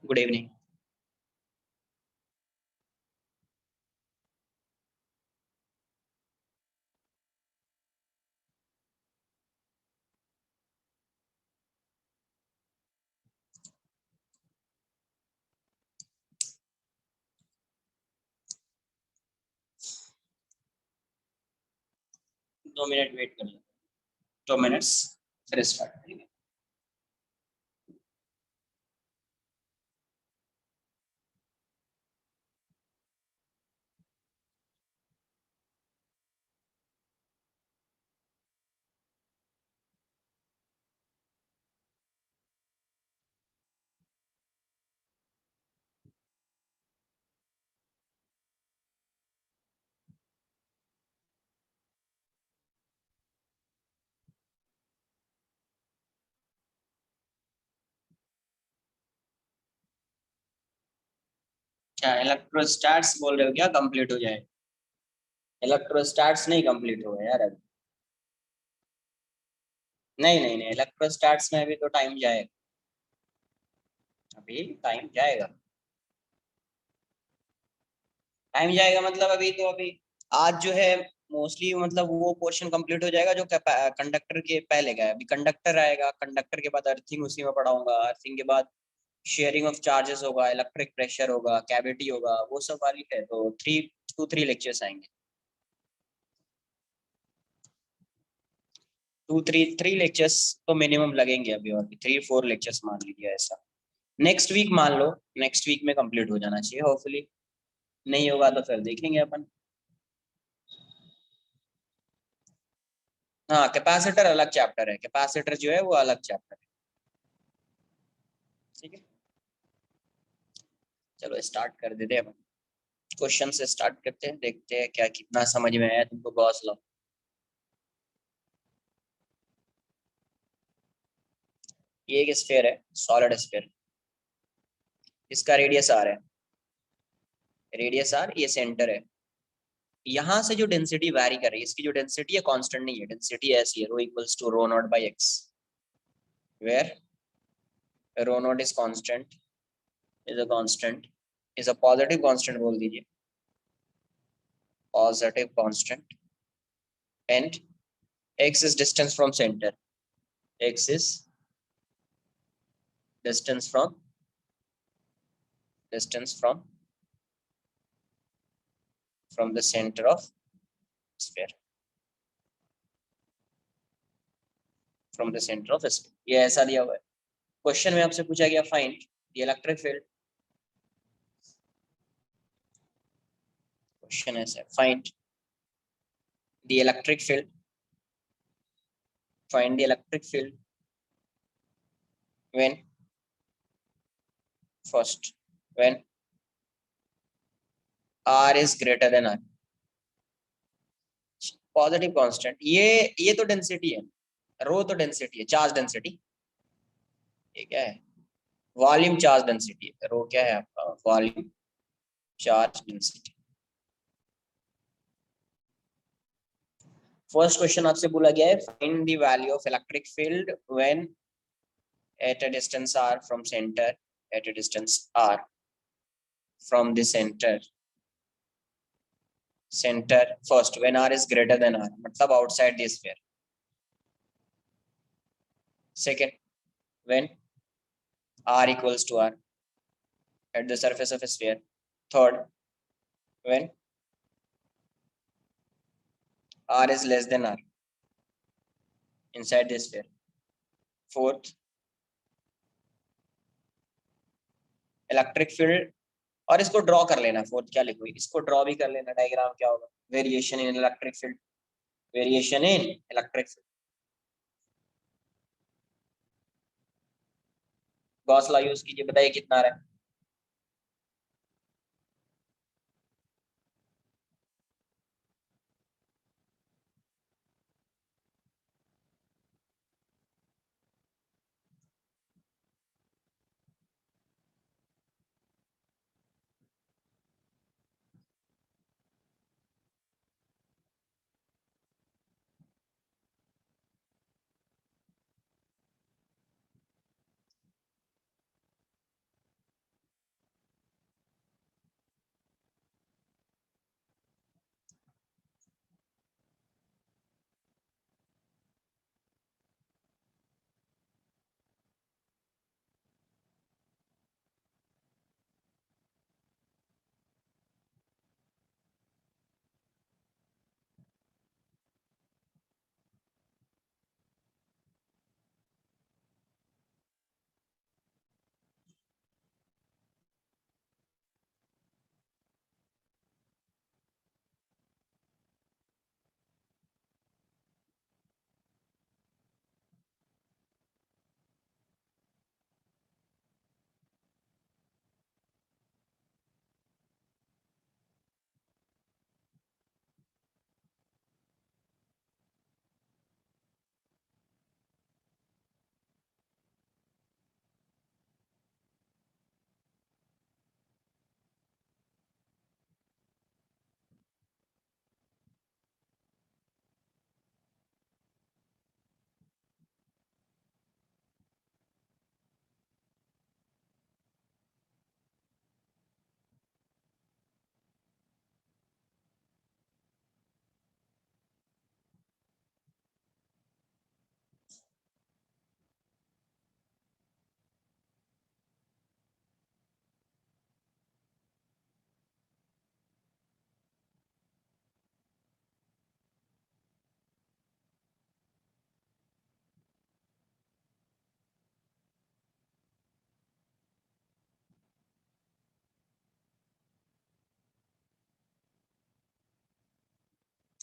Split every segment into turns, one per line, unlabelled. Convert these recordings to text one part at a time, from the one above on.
Good evening. 2 minute wait कर लो। 2 minutes फिर start करेंगे। क्या इलेक्ट्रोस्टैट्स बोल रहे हो? क्या कंप्लीट हो जाए? इलेक्ट्रोस्टैट्स नहीं कंप्लीट हुआ यार अभी। नहीं नहीं नहीं, इलेक्ट्रोस्टैट्स में अभी तो टाइम जाएगा। अभी टाइम जाएगा। टाइम जाएगा मतलब अभी आज जो है मोस्टली मतलब वो पोर्शन कंप्लीट हो जाएगा जो कंडक्टर के पहले का है। अभी कंडक्टर आएगा, कंडक्टर के बाद अर्थिंग उसी में पढ़ाऊंगा। अर्थिंग के बाद शेयरिंग ऑफ चार्जेस होगा, इलेक्ट्रिक प्रेशर होगा, कैविटी होगा, वो सब वाली है। तो 3 लेक्चर्स आएंगे। 3 लेक्चर्स तो मिनिमम लगेंगे अभी, और 3-4 लेक्चर्स मान लीजिए ऐसा। नेक्स्ट वीक मान लो, नेक्स्ट वीक में कंप्लीट हो जाना चाहिए होपफुली। नहीं होगा तो फिर देखेंगे अपन। हाँ, कैपेसिटर अलग चैप्टर है। कैपेसिटर जो है वो अलग चैप्टर है। ठीक है, चलो स्टार्ट कर देते हैं अपन। क्वेश्चन से स्टार्ट करते हैं, देखते हैं क्या कितना समझ में आया तुमको। Gauss law. ये एक स्फीयर है, सॉलिड स्फीयर। इसका रेडियस आर है। रेडियस आर, ये सेंटर है। यहाँ से जो डेंसिटी वैरी कर रही है, इसकी जो डेंसिटी है कांस्टेंट नहीं है। डेंसिटी ऐसी है, rho equals to rho naught by x, where rho naught is constant, is a constant, is a positive constant बोल दीजिए, positive constant. And x is distance from center, x is distance from distance from the center of sphere, from the center of sphere। ये ऐसा दिया हुआ है। Question में आपसे पूछा गया find the electric field. Question ऐसा है, find the electric field, find the electric field when first when r is greater than r। Positive constant, ये तो डेंसिटी है, रो तो डेंसिटी है, चार्ज डेंसिटी। ये क्या है? वॉल्यूम चार्ज डेंसिटी है। रो क्या है आपका? Volume charge density. First question आपसे बोला गया है find the value of electric field when at a distance r from center, at a distance r from the center first when r is greater than r, मतलब outside the sphere। second, when r equals to r at the surface of a sphere। third, when r is less than r inside the sphere। fourth, electric field. और इसको draw कर लेना, fourth क्या लिखो, इसको draw भी कर लेना। डायग्राम क्या होगा? Variation in electric field, variation in electric field. Gauss law use कीजिए, बताइए कितना आ रहा है।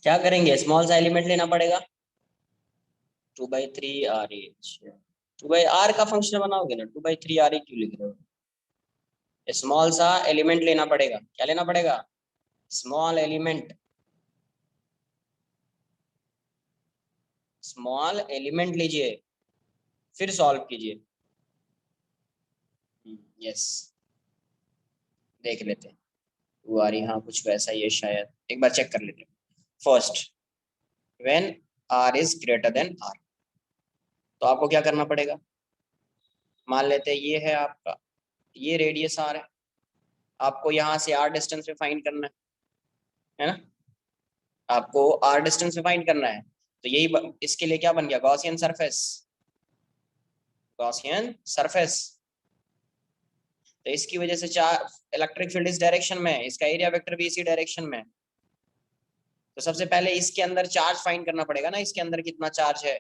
क्या करेंगे, स्मॉल सा एलिमेंट लेना पड़ेगा, 2/3 आर एच। 2/r का फंक्शन बनाओगे ना, 2/3 आर ए क्यों लिख रहे हो? स्मॉल सा एलिमेंट लेना पड़ेगा, क्या लेना पड़ेगा, स्मॉल एलिमेंट, स्मॉल एलिमेंट लीजिए, फिर सॉल्व कीजिए। यस, देख लेते हैं। वो आ रही, हाँ कुछ वैसा ही है शायद, एक बार चेक कर लेते हैं। First, when r is greater than r, तो आपको क्या करना पड़ेगा, मान लेते हैं ये है आपका, ये रेडियस आर है, आपको यहाँ से आर डिस्टेंस पे फाइंड करना है ना, आपको आर डिस्टेंस पे फाइंड करना है। तो यही इसके लिए क्या बन गया, गॉसियन सरफेस, गॉसियन सरफेस। तो इसकी वजह से चार इलेक्ट्रिक फील्ड इस डायरेक्शन में, इसका एरिया वेक्टर भी इसी डायरेक्शन में। तो सबसे पहले इसके अंदर चार्ज फाइंड करना पड़ेगा ना, इसके अंदर कितना चार्ज है,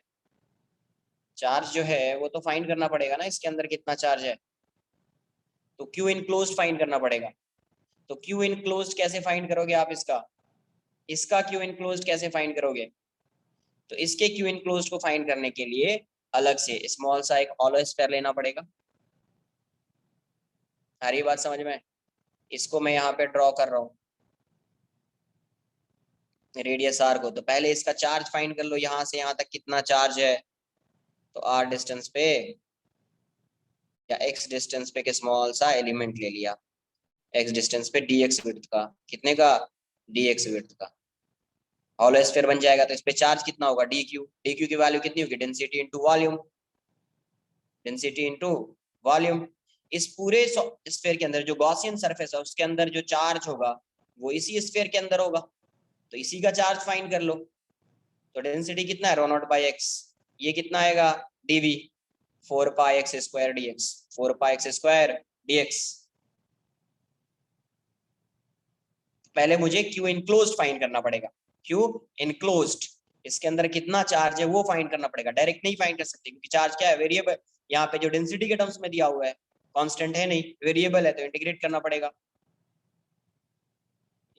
चार्ज जो है वो तो फाइंड करना पड़ेगा ना, इसके अंदर कितना चार्ज है। तो क्यू इनक्लोज्ड फाइंड करना पड़ेगा। तो क्यू इनक्लोज्ड कैसे फाइंड करोगे आप, इसका इसका क्यू इनक्लोज्ड कैसे फाइंड करोगे। तो इसके क्यू इनक्लोज्ड को फाइंड करने के लिए अलग से स्मॉल सा एक हॉलो स्फीयर लेना पड़ेगा। सारी बात समझ में, इसको मैं यहाँ पे ड्रॉ कर रहा हूँ रेडियस आर को। तो पहले इसका चार्ज फाइंड कर लो, यहाँ से यहाँ तक कितना चार्ज है। तो आर डिस्टेंस पे या एक्स डिस्टेंस पे के स्मॉल सा एलिमेंट ले लिया, एक्स डिस्टेंस पे dx विड्थ का, कितने का, dx विड्थ का हॉलो स्फीयर बन जाएगा। तो इस पे चार्ज कितना होगा, dq, dq की वैल्यू कितनी होगी, density into volume, density into volume. इस पूरे स्फीयर के अंदर जो गॉसियन सरफेस है उसके अंदर जो चार्ज होगा वो इसी स्फीयर के अंदर होगा, तो इसी का चार्ज फाइंड कर लो। तो डेंसिटी कितना है, रो नॉट बाई एक्स, ये कितना आएगा, dv, 4πx² dx, 4πx² dx। पहले मुझे क्यू इनक्लोज्ड फाइंड करना पड़ेगा, क्यू इनक्लोज्ड, इसके अंदर कितना चार्ज है वो फाइंड करना पड़ेगा, डायरेक्ट नहीं फाइंड कर सकते क्योंकि चार्ज क्या है, वेरिएबल। यहाँ पे जो डेंसिटी के टर्म्स में दिया हुआ है, कांस्टेंट है नहीं, वेरिएबल है, तो इंटीग्रेट करना पड़ेगा।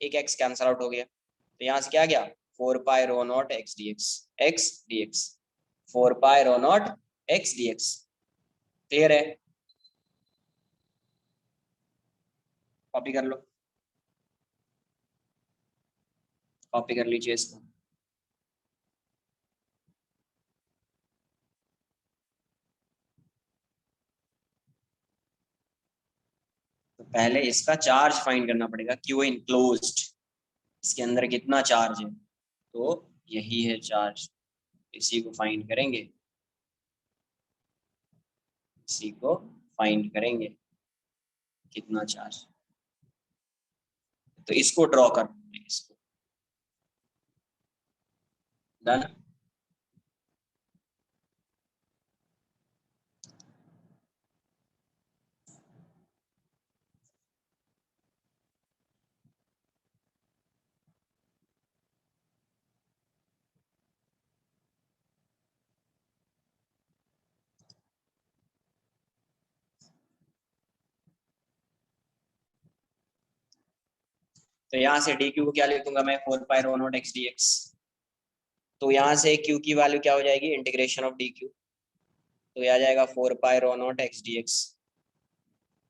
एक एक्स कैंसल आउट हो गया, तो यहाँ से क्या गया, 4π ρ0 x dx, x dx, 4π ρ0 x dx। Clear है, कॉपी कर लो, कॉपी कर लीजिए इसको। तो पहले इसका चार्ज फाइंड करना पड़ेगा, क्यू इनक्लोज्ड, इसके अंदर कितना चार्ज है, तो यही है चार्ज, इसी को फाइंड करेंगे, इसी को फाइंड करेंगे कितना चार्ज। तो इसको ड्रॉ कर, इसको डन। तो यहाँ से डी क्यू को क्या लिखूंगा मैं, 4π ρ0 x dx। तो यहाँ से क्यू की वैल्यू क्या हो जाएगी, इंटीग्रेशन ऑफ डी क्यू, तो यह आ जाएगा 4π ρ0 x dx।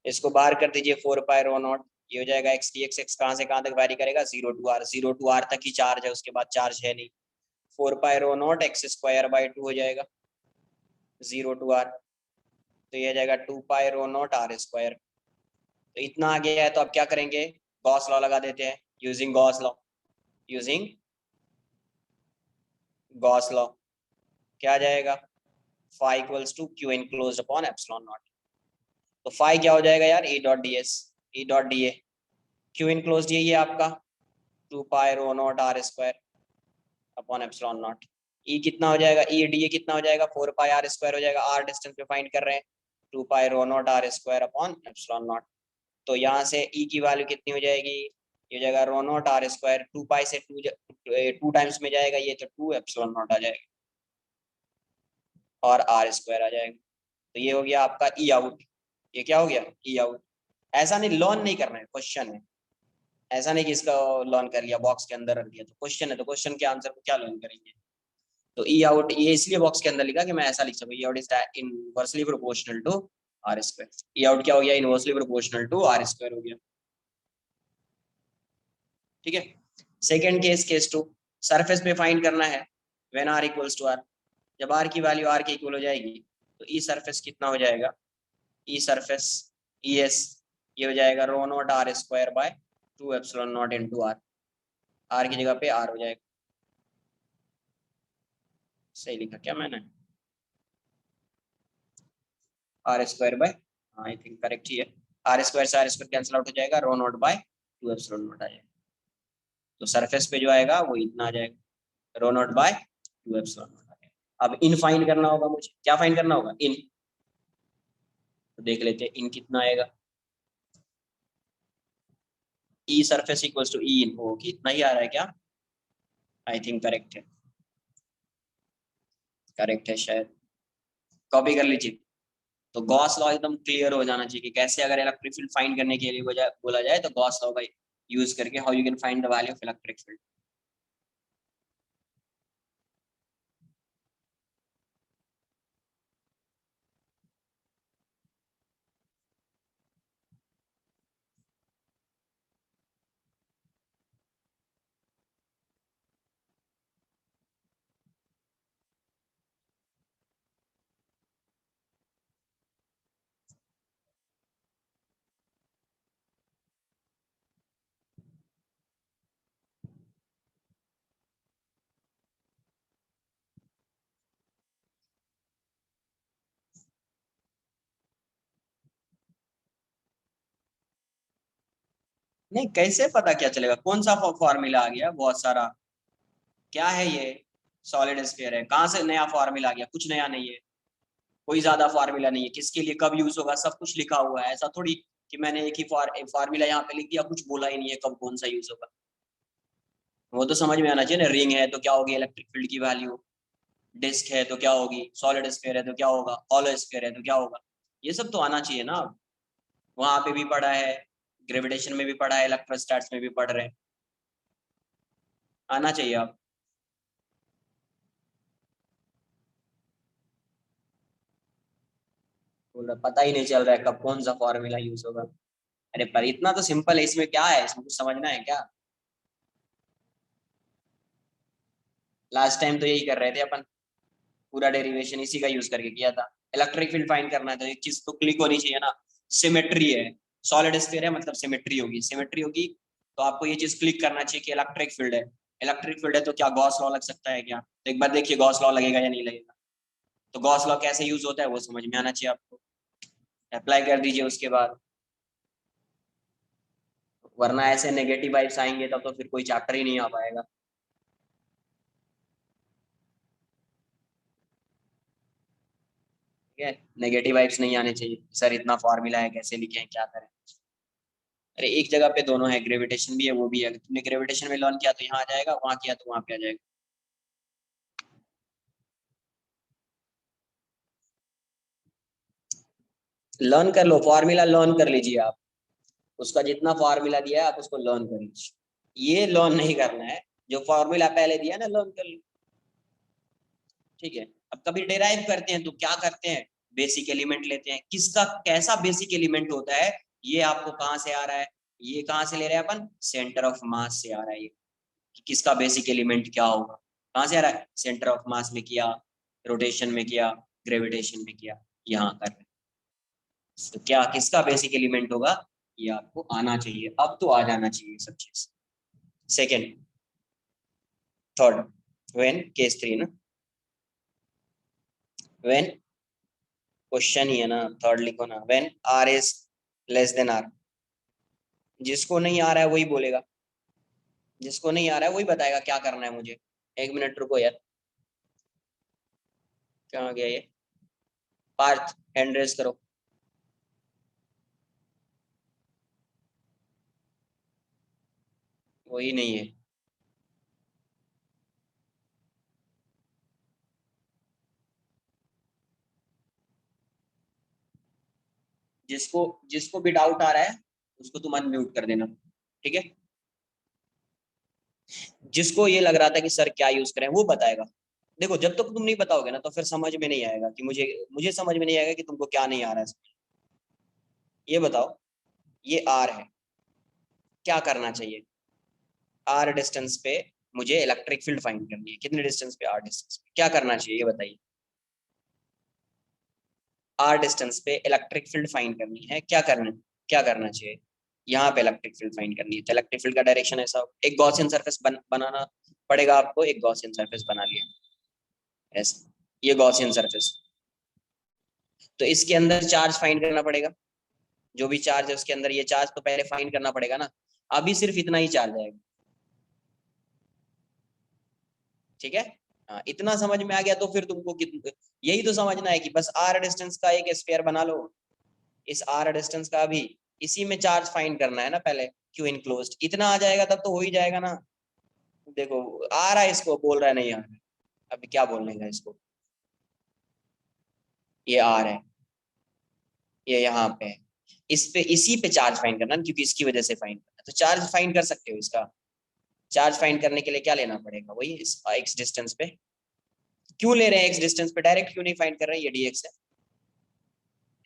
इसको बाहर कर दीजिए, 4π ρ0, ये हो जाएगा x dx, x कहाँ से कहाँ तक वैरी करेगा, 0 to r, 0 to r तक ही चार्ज है, उसके बाद चार्ज है नहीं। 4π ρ0 x²/2 हो जाएगा, 0 to r, तो ये जाएगा 2π ρ0 r²। तो इतना आ गया है, तो अब क्या करेंगे, गॉस लॉ लगा देते हैं, using Gauss law, using Gauss law क्या आ जाएगा, phi equals to q enclosed upon epsilon naught. तो फाई क्या हो जाएगा यार, E dot D S, E dot D A, Q enclosed यही है आपका 2π ρ0 r² अपॉन एप्सिलॉन नॉट। ई कितना हो जाएगा, ई डी ए कितना हो जाएगा, 4πr² हो जाएगा, आर डिस्टेंस पे फाइंड कर रहे हैं, 2π ρ0 r² अपॉन एप्सिलॉन नॉट। तो यहाँ से ई की वैल्यू कितनी हो जाएगी, ये जाएगा ρ0 r², 2π से 2 टाइम्स में जाएगा ये, तो 2 एप्सिलॉन नॉट आ जाएगा और r² आ जाएगा। तो ये हो गया आपका ई आउट, ये क्या हो गया, ई आउट। ऐसा नहीं, लर्न नहीं करना है, क्वेश्चन है। ऐसा नहीं कि इसका लर्न कर लिया बॉक्स के अंदर रख दिया, तो क्वेश्चन है तो क्वेश्चन के आंसर को क्या लर्न करेंगे। तो ई आउट ये इसलिए बॉक्स के अंदर लिखा कि मैं ऐसा लिख सकूँ, E out is inversely proportional to are square. E out क्या हो गया, inversely proportional to are square हो गया। ठीक है। Second case, case two, surface पे फाइंड करना है when R equals to R. जब आर की वैल्यू आर के इक्वल हो जाएगी तो ई सरफेस कितना हो जाएगा, ई सरफेस ई एस, ये हो जाएगा rho naught R square by 2 epsilon naught into R. R की जगह पे आर हो जाएगा। सही लिखा क्या मैंने, R square by, I think correct ही है। आर स्क्वायर से आर स्क्वायर कैंसिल आउट हो जाएगा, rho naught by 2 epsilon naught आ जाएगा। तो सरफेस पे जो आएगा वो इतना आ जाएगा, rho naught by 2 epsilon naught आ जाएगा। अब इन फाइंड करना होगा मुझे, क्या फाइंड करना होगा, इन। तो देख लेते हैं इन कितना आएगा। ई सरफेस इक्वल्स टू ई इन, वो कितना ही आ रहा है क्या, आई थिंक करेक्ट है, करेक्ट है शायद। कॉपी कर लीजिए। तो गॉस लॉ एकदम क्लियर हो जाना चाहिए कि कैसे अगर इलेक्ट्रिक फील्ड फाइंड करने के लिए बोला जाए तो गॉस लॉ का यूज करके how you can find the value of electric field. नहीं कैसे पता क्या चलेगा, कौन सा फॉर्मूला आ गया बहुत सारा, क्या है ये, सॉलिड स्फीयर है, कहाँ से नया फार्मूला आ गया, कुछ नया नहीं है, कोई ज्यादा फार्मूला नहीं है, किसके लिए कब यूज होगा सब कुछ लिखा हुआ है। ऐसा थोड़ी कि मैंने एक ही फार्मूला यहाँ पे लिख दिया, कुछ बोला ही नहीं है कब कौन सा यूज होगा। वो तो समझ में आना चाहिए ना, रिंग है तो क्या होगी इलेक्ट्रिक फील्ड की वैल्यू, डिस्क है तो क्या होगी, सॉलिड स्फीयर है तो क्या होगा, हॉलो स्फीयर है तो क्या होगा, ये सब तो आना चाहिए ना। वहां पे भी पढ़ा है, ग्रेविटेशन में भी पढ़ा है, इलेक्ट्रोस्टैट्स में भी पढ़ रहे हैं, आना चाहिए आप। बोल रहा पता ही नहीं चल रहा है कब कौन सा फॉर्मूला यूज होगा। अरे पर इतना तो सिंपल है, इसमें क्या है, इसमें कुछ समझना है क्या। लास्ट टाइम तो यही कर रहे थे अपन, पूरा डेरिवेशन इसी का यूज करके किया था। इलेक्ट्रिक फील्ड फाइंड करना है तो एक चीज तो क्लिक होनी चाहिए ना, सिमेट्री है, सॉलिड स्फीयर है मतलब सिमेट्री होगी, सिमेट्री होगी तो आपको ये चीज क्लिक करना चाहिए कि इलेक्ट्रिक फील्ड है। इलेक्ट्रिक फील्ड है तो क्या गॉस लॉ लग सकता है क्या, तो एक बार देखिए गॉस लॉ लगेगा या नहीं लगेगा। तो गॉस लॉ कैसे यूज होता है वो समझ में आना चाहिए आपको, अप्लाई कर दीजिए उसके बाद। वरना ऐसे नेगेटिव वाइब्स आएंगे तब तो फिर कोई चैप्टर ही नहीं आ पाएगा। ठीक है, नेगेटिव वाइब्स नहीं आने चाहिए, सर इतना फॉर्मूला है कैसे लिखे हैं क्या करें। अरे एक जगह पे दोनों है, ग्रेविटेशन भी है वो भी है, अगर तुमने ग्रेविटेशन में लर्न किया तो यहाँ आ जाएगा, वहां किया तो वहां पे आ जाएगा। लर्न कर लो, फॉर्मूला लर्न कर लीजिए आप, उसका जितना फॉर्मूला दिया है आप उसको लर्न कर लीजिए, ये लर्न नहीं करना है, जो फॉर्मूला पहले दिया ना लर्न कर लो। ठीक है। अब कभी डेराइव करते हैं तो क्या करते हैं, बेसिक एलिमेंट लेते हैं, किसका कैसा बेसिक एलिमेंट होता है, ये आपको कहाँ से आ रहा है, ये कहाँ से ले रहे हैं अपन, सेंटर ऑफ मास से आ रहा है ये, कि किसका बेसिक एलिमेंट क्या होगा, कहाँ से आ रहा है, सेंटर ऑफ मास में किया, रोटेशन में किया, ग्रेविटेशन में किया, यहाँ कर रहे हैं। तो क्या किसका बेसिक एलिमेंट होगा, ये आपको आना चाहिए, अब तो आ जाना चाहिए सब चीज। Second, third, when case three ना, व्हेन, क्वेश्चन ही है ना, थर्ड लिखो ना, when r is less than r. जिसको नहीं आ रहा है वही बोलेगा, जिसको नहीं आ रहा है वही बताएगा क्या करना है मुझे। एक मिनट रुको यार, क्या हो गया ये, पार्थ हैंड रेस करो। वही नहीं है, जिसको जिसको भी डाउट आ रहा है उसको तुम अनम्यूट कर देना। ठीक है। जिसको ये लग रहा था कि सर क्या यूज करें वो बताएगा। देखो जब तक तुम नहीं बताओगे ना तो फिर समझ में नहीं आएगा कि मुझे मुझे समझ में नहीं आएगा कि तुमको क्या नहीं आ रहा है। ये बताओ, ये आर है, क्या करना चाहिए? आर डिस्टेंस पे मुझे इलेक्ट्रिक फील्ड फाइंड करनी है। कितने डिस्टेंस पे? आर डिस्टेंस पे क्या करना चाहिए ये बताइए। आर डिस्टेंस पे इलेक्ट्रिक फील्ड फाइंड करनी है, क्या करना चाहिए? यहाँ पे इलेक्ट्रिक फील्ड फाइंड करनी है तो इलेक्ट्रिक फील्ड का डायरेक्शन ऐसा एक गॉसियन सरफेस बनाना पड़ेगा आपको। एक गॉसियन सरफेस बना लिया ऐसा, ये गॉसियन सरफेस। तो इसके अंदर चार्ज फाइंड करना पड़ेगा, जो भी चार्ज है उसके अंदर ये चार्ज तो पहले फाइंड करना पड़ेगा ना। अभी सिर्फ इतना ही चार्ज आएगा, ठीक है। हाँ, इतना समझ में आ गया तो फिर तुमको यही तो समझना है कि बस आर डिस्टेंस का एक स्फीयर बना लो। इस आर डिस्टेंस का भी इसी में चार्ज फाइंड करना है ना पहले। क्यू इनक्लोज्ड इतना आ जाएगा तब तो हो ही जाएगा ना। देखो आ रहा है, इसको बोल रहा है नहीं आ रहा है, अभी क्या बोलने का इसको। ये आर है, ये यहाँ पे है, इस पे इसी पे चार्ज फाइंड करना क्योंकि इसकी वजह से फाइंड करना। तो चार्ज फाइंड कर सकते हो इसका। चार्ज फाइंड करने के लिए क्या लेना पड़ेगा? वही इस एक्स डिस्टेंस पे। क्यों ले रहे हैं एक्स डिस्टेंस पे? डायरेक्ट क्यों नहीं फाइंड कर रहे हैं? ये डीएक्स है,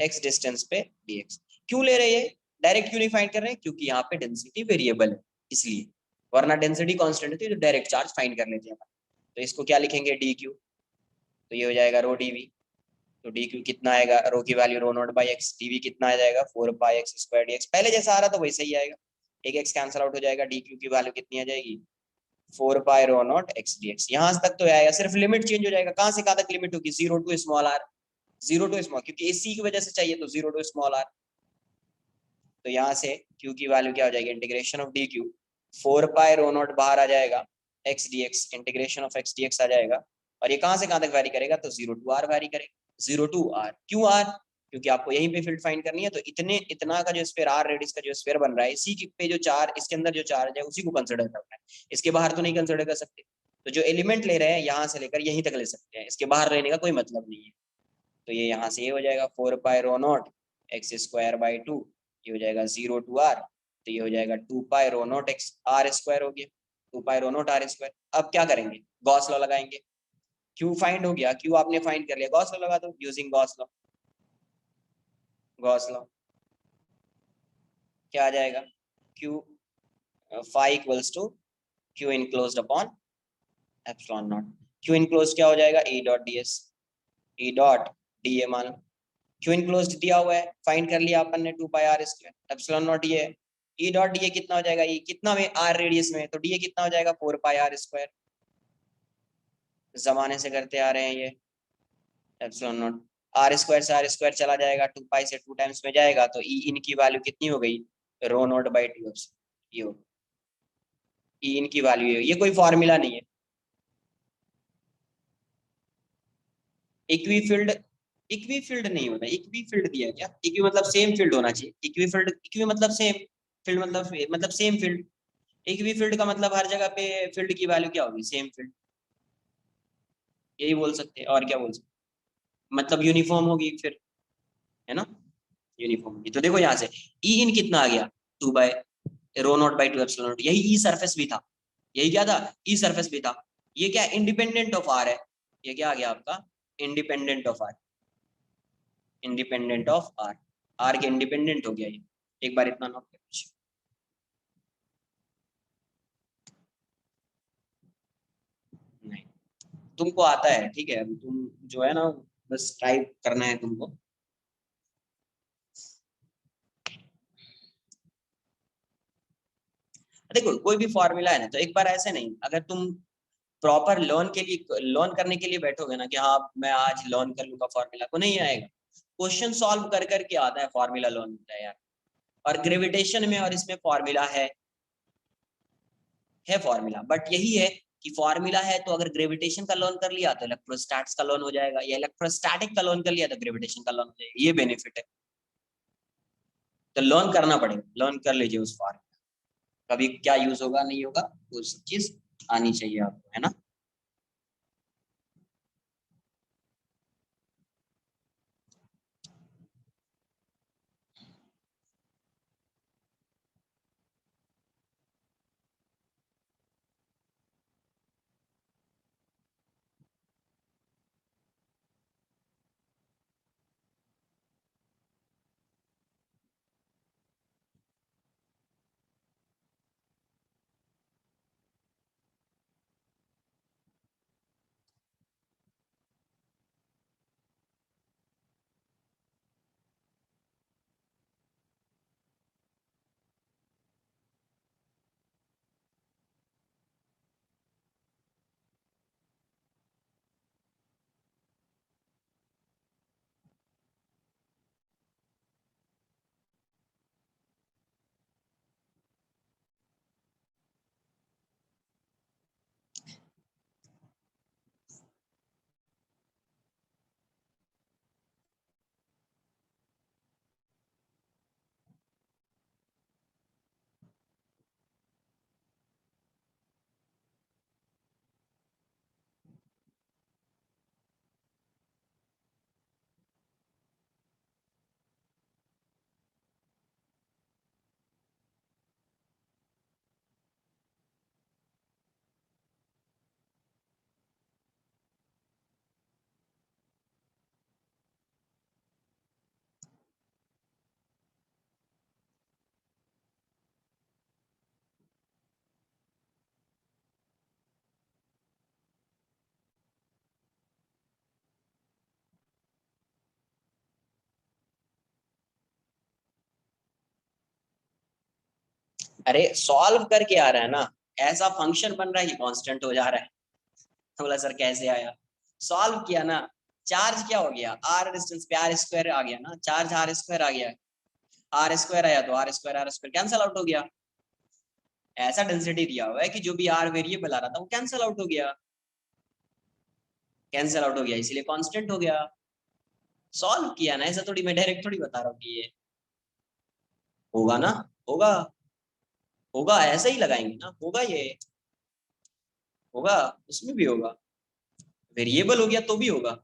एक्स डिस्टेंस पे डीएक्स। क्यों ले रहे हैं? डायरेक्ट क्यों नहीं फाइंड कर रहे हैं? क्योंकि यहाँ पे डेंसिटी वेरिएबल है इसलिए। वरना डेंसिटी कांस्टेंट होती है तो डायरेक्ट चार्ज फाइंड कर लेते हैं। तो इसको क्या लिखेंगे? D q. तो ये हो जाएगा rho d. V d q कितना आएगा? रो की value rho naught by x, d कितना आ जाएगा? 4 pi x square d x. पहले जैसा आ रहा था वैसे ही आएगा, एक एक्स कैंसिल आउट हो जाएगा, डी क्यू की वैल्यू कितनी आ जाएगी? 4 pi rho naught x D x. यहाँ तक तो आएगा, सिर्फ लिमिट चेंज हो जाएगा। कहाँ से कहाँ तक लिमिट होगी? Zero to small r. Zero to small, क्योंकि इसी की वजह से चाहिए तो जीरो टू स्मॉल आर। तो यहाँ से क्यू की वैल्यू क्या हो जाएगी? Integration of D Q, 4 pi rho naught बाहर आ जाएगा, X D X, integration of X D X आ जाएगा। और ये कहाँ से कहाँ तक वैरी करेगा? तो जीरो टू आर वैरी करेगा। जीरो टू आर, क्यों आर? क्योंकि आपको यहीं पे फील्ड फाइंड करनी है। तो इतना का जो स्फीयर आर रेडियस का जो स्फीयर बन रहा है, इसी पे जो चार इसके अंदर जो चार्ज है उसी को कंसिडर करना है। इसके बाहर तो नहीं कंसिडर कर सकते। तो जो एलिमेंट ले रहे हैं यहाँ से लेकर यहीं तक ले सकते हैं, इसके बाहर रहने का कोई मतलब नहीं है। तो ये यहाँ से ये हो जाएगा 4 pi rho naught X square by two, ये हो जाएगा जीरो टू आर। तो ये हो जाएगा 2 पाई rho naught x are square हो गया, 2 पाई रो नॉट आर स्क्वायर। अब क्या करेंगे? गॉस लॉ लगाएंगे। क्यू फाइंड हो गया, क्यू आपने फाइंड कर लिया, गॉस लॉ लगा दो using Gauss law. Gauss law क्या आ जाएगा? Q phi equals to q enclosed upon epsilon naught. Q enclosed क्या हो जाएगा? E dot D S, E dot D A मान लो। क्यू इनक्लोज्ड दिया हुआ है, फाइंड कर लिया अपन ने 2 पाई आर स्क्वायर, एप्सिलॉन नॉट ये है। ई डॉट डी ए कितना हो जाएगा? ई कितना में? आर रेडियस में, तो डी ए कितना हो जाएगा? 4 पाई आर स्क्वायर। जमाने से करते आ रहे हैं ये, एप्सिलॉन नॉट। आर स्क्वायर से आर स्क्वायर चला जाएगा, 2 पाई से 2 टाइम्स में जाएगा, तो ई इन की वैल्यू कितनी हो गई? रो नॉट बाई टू। ये हो ई इन की वैल्यू, ये कोई फॉर्मूला नहीं है। इक्वी फील्ड, इक्वी फील्ड नहीं होता, इक्वी फील्ड दिया है क्या? इक्वी मतलब सेम फील्ड होना चाहिए। इक्वी फील्ड, इक्वी मतलब सेम फील्ड, मतलब सेम फील्ड। इक्वी फील्ड का मतलब हर जगह पे फील्ड की वैल्यू क्या होगी? Same field. यही बोल सकते हैं, और क्या बोल सकते हैं? मतलब यूनिफॉर्म होगी फिर, है ना। यूनिफॉर्म होगी। तो देखो यहाँ से ई इन कितना आ गया? 2 रो नॉट बाई 2 एप्सिलॉन नॉट। यही ई सरफेस भी था, यही क्या था? ई सरफेस भी था। ये क्या? इंडिपेंडेंट ऑफ आर है। ये क्या आ गया आपका? Independent of r, independent of r. R के इंडिपेंडेंट हो गया ये। एक बार इतना नोट कर लीजिए। नहीं, तुमको आता है, ठीक है। अभी तुम जो है ना, बस टाइप करना है तुमको। देखो कोई भी फॉर्मूला है ना, तो एक बार ऐसे नहीं, अगर तुम प्रॉपर लर्न के लिए, लर्न करने के लिए बैठोगे ना कि हाँ मैं आज लर्न कर लूंगा फॉर्मूला, को नहीं आएगा। क्वेश्चन सॉल्व कर करके आता है फॉर्मूला, लर्न होता है यार। और ग्रेविटेशन में और इसमें फॉर्मूला है फॉर्मूला, बट यही है कि फॉर्मूला है तो अगर ग्रेविटेशन का लर्न कर लिया तो इलेक्ट्रोस्टैटिक्स का लर्न हो जाएगा, या इलेक्ट्रोस्टैटिक का लर्न कर लिया तो ग्रेविटेशन का लर्न हो जाएगा। ये बेनिफिट है। तो लर्न करना पड़ेगा, लर्न कर लीजिए उस फॉर्मूला। कभी क्या यूज होगा नहीं होगा वो सब चीज आनी चाहिए आपको, है ना। अरे सॉल्व करके आ रहा है ना, ऐसा फंक्शन बन रहा है कि कांस्टेंट हो जा रहा है। तो बोला सर कैसे आया, सॉल्व किया ना, चार्ज क्या हो गया, आर डिस्टेंस पे आर स्क्वायर आ गया ना, चार्ज आर स्क्वायर आ गया, आर स्क्वायर आया तो आर स्क्वायर कैंसिल आउट हो गया। ऐसा डेंसिटी दिया हुआ है कि जो भी आर वेरिएबल आ रहा था वो कैंसिल आउट हो गया, कैंसिल आउट हो गया इसीलिए कांस्टेंट हो गया। सॉल्व किया ना, ऐसा थोड़ी मैं डायरेक्ट थोड़ी बता रहा हूँ कि ये होगा ना, होगा, होगा ऐसा ही लगाएंगे ना, होगा ये, होगा, उसमें भी होगा, वेरिएबल हो गया तो भी होगा।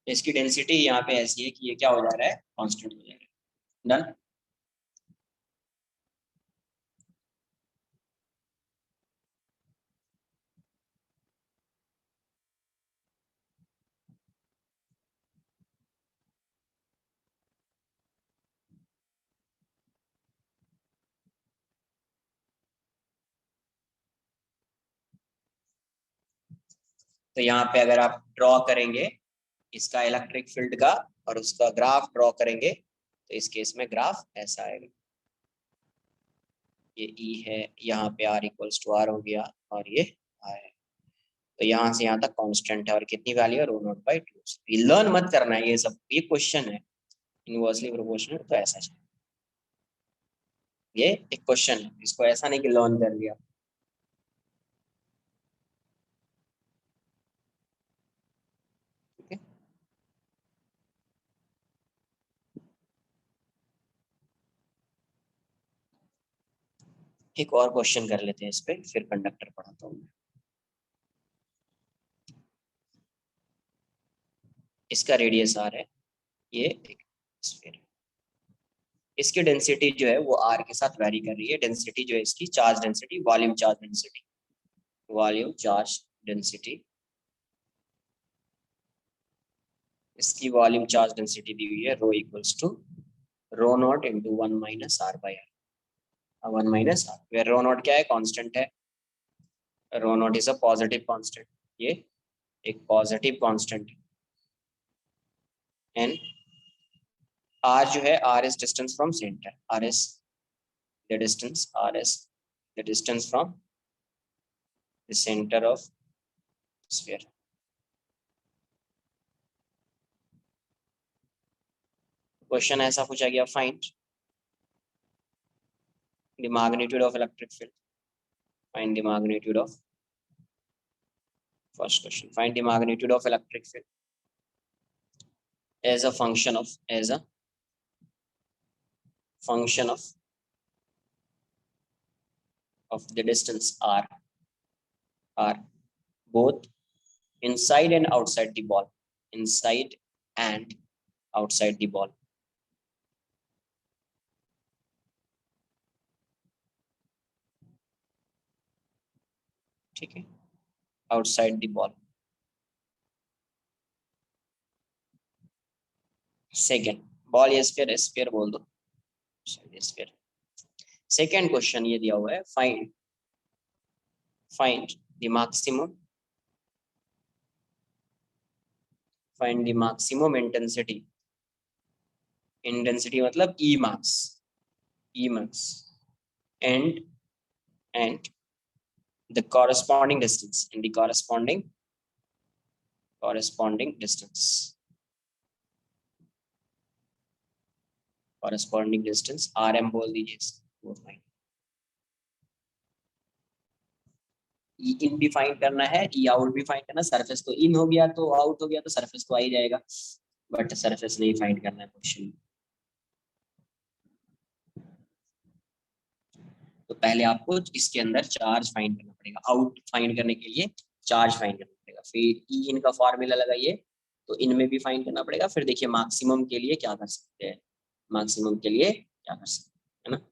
इसकी डेंसिटी यहाँ पे ऐसी है कि ये क्या हो जा रहा है, कांस्टेंट हो जा रहा है। डन। तो यहाँ पे अगर आप ड्रॉ करेंगे इसका इलेक्ट्रिक फील्ड का और उसका ग्राफ ड्रॉ करेंगे तो इस केस में ग्राफ ऐसा आएगा, ये ई है, यहाँ पे आर इक्वल्स टू आर हो गया और ये आर है। तो यहाँ से यहाँ तक कांस्टेंट है और कितनी वैल्यू है, रो नॉट बाई टू। ये लर्न मत करना है, ये सब ये क्वेश्चन है इनवर्सली प्रोपोर्शनल, तो ऐसा चाहिए, ये एक क्वेश्चन है, इसको ऐसा नहीं कि लर्न कर लिया। ठीक है, एक और क्वेश्चन कर लेते हैं इस पे, फिर कंडक्टर पढ़ाता हूँ। इसका रेडियस आर है, ये एक स्फीयर है, इसकी डेंसिटी जो है वो आर के साथ वैरी कर रही है। डेंसिटी जो है इसकी charge density, volume charge density, volume charge density, इसकी वॉल्यूम चार्ज डेंसिटी दी हुई है rho equals to rho naught into one minus R by R, one minus R, where rho naught क्या है, कांस्टेंट है, rho naught is a positive constant, ये एक positive constant है। एंड आर जो है, are is distance from centre, R is the distance, R is the distance from the centre of sphere. Question ऐसा पूछा गया, find the magnitude of electric field. Find the magnitude of first question. Find the magnitude of electric field as a function of the distance r both inside and outside the ball. Inside and outside the ball. ठीक है, outside the ball. Second, ball या sphere, sphere बोल दो, sphere. Second question ये दिया हुआ है, find the maximum intensity. Intensity मतलब Emax and the corresponding distance, and the corresponding distance. Corresponding distance RM बोल दीजिए. ई इन भी फाइंड करना है, ई आउट भी फाइंड करना. सरफेस तो इन हो गया तो आउट हो गया, तो सरफेस तो आ ही जाएगा, बट सरफेस नहीं फाइंड करना है क्वेश्चन. तो पहले आपको इसके अंदर चार्ज फाइंड करना पड़ेगा. आउट फाइंड करने के लिए चार्ज फाइंड करना पड़ेगा. फिर ई इन का फॉर्मूला लगाइए, तो इनमें भी फाइंड करना पड़ेगा. फिर देखिए मैक्सिमम के लिए क्या कर सकते हैं, मैक्सिमम के लिए क्या कर सकते हैं, है ना.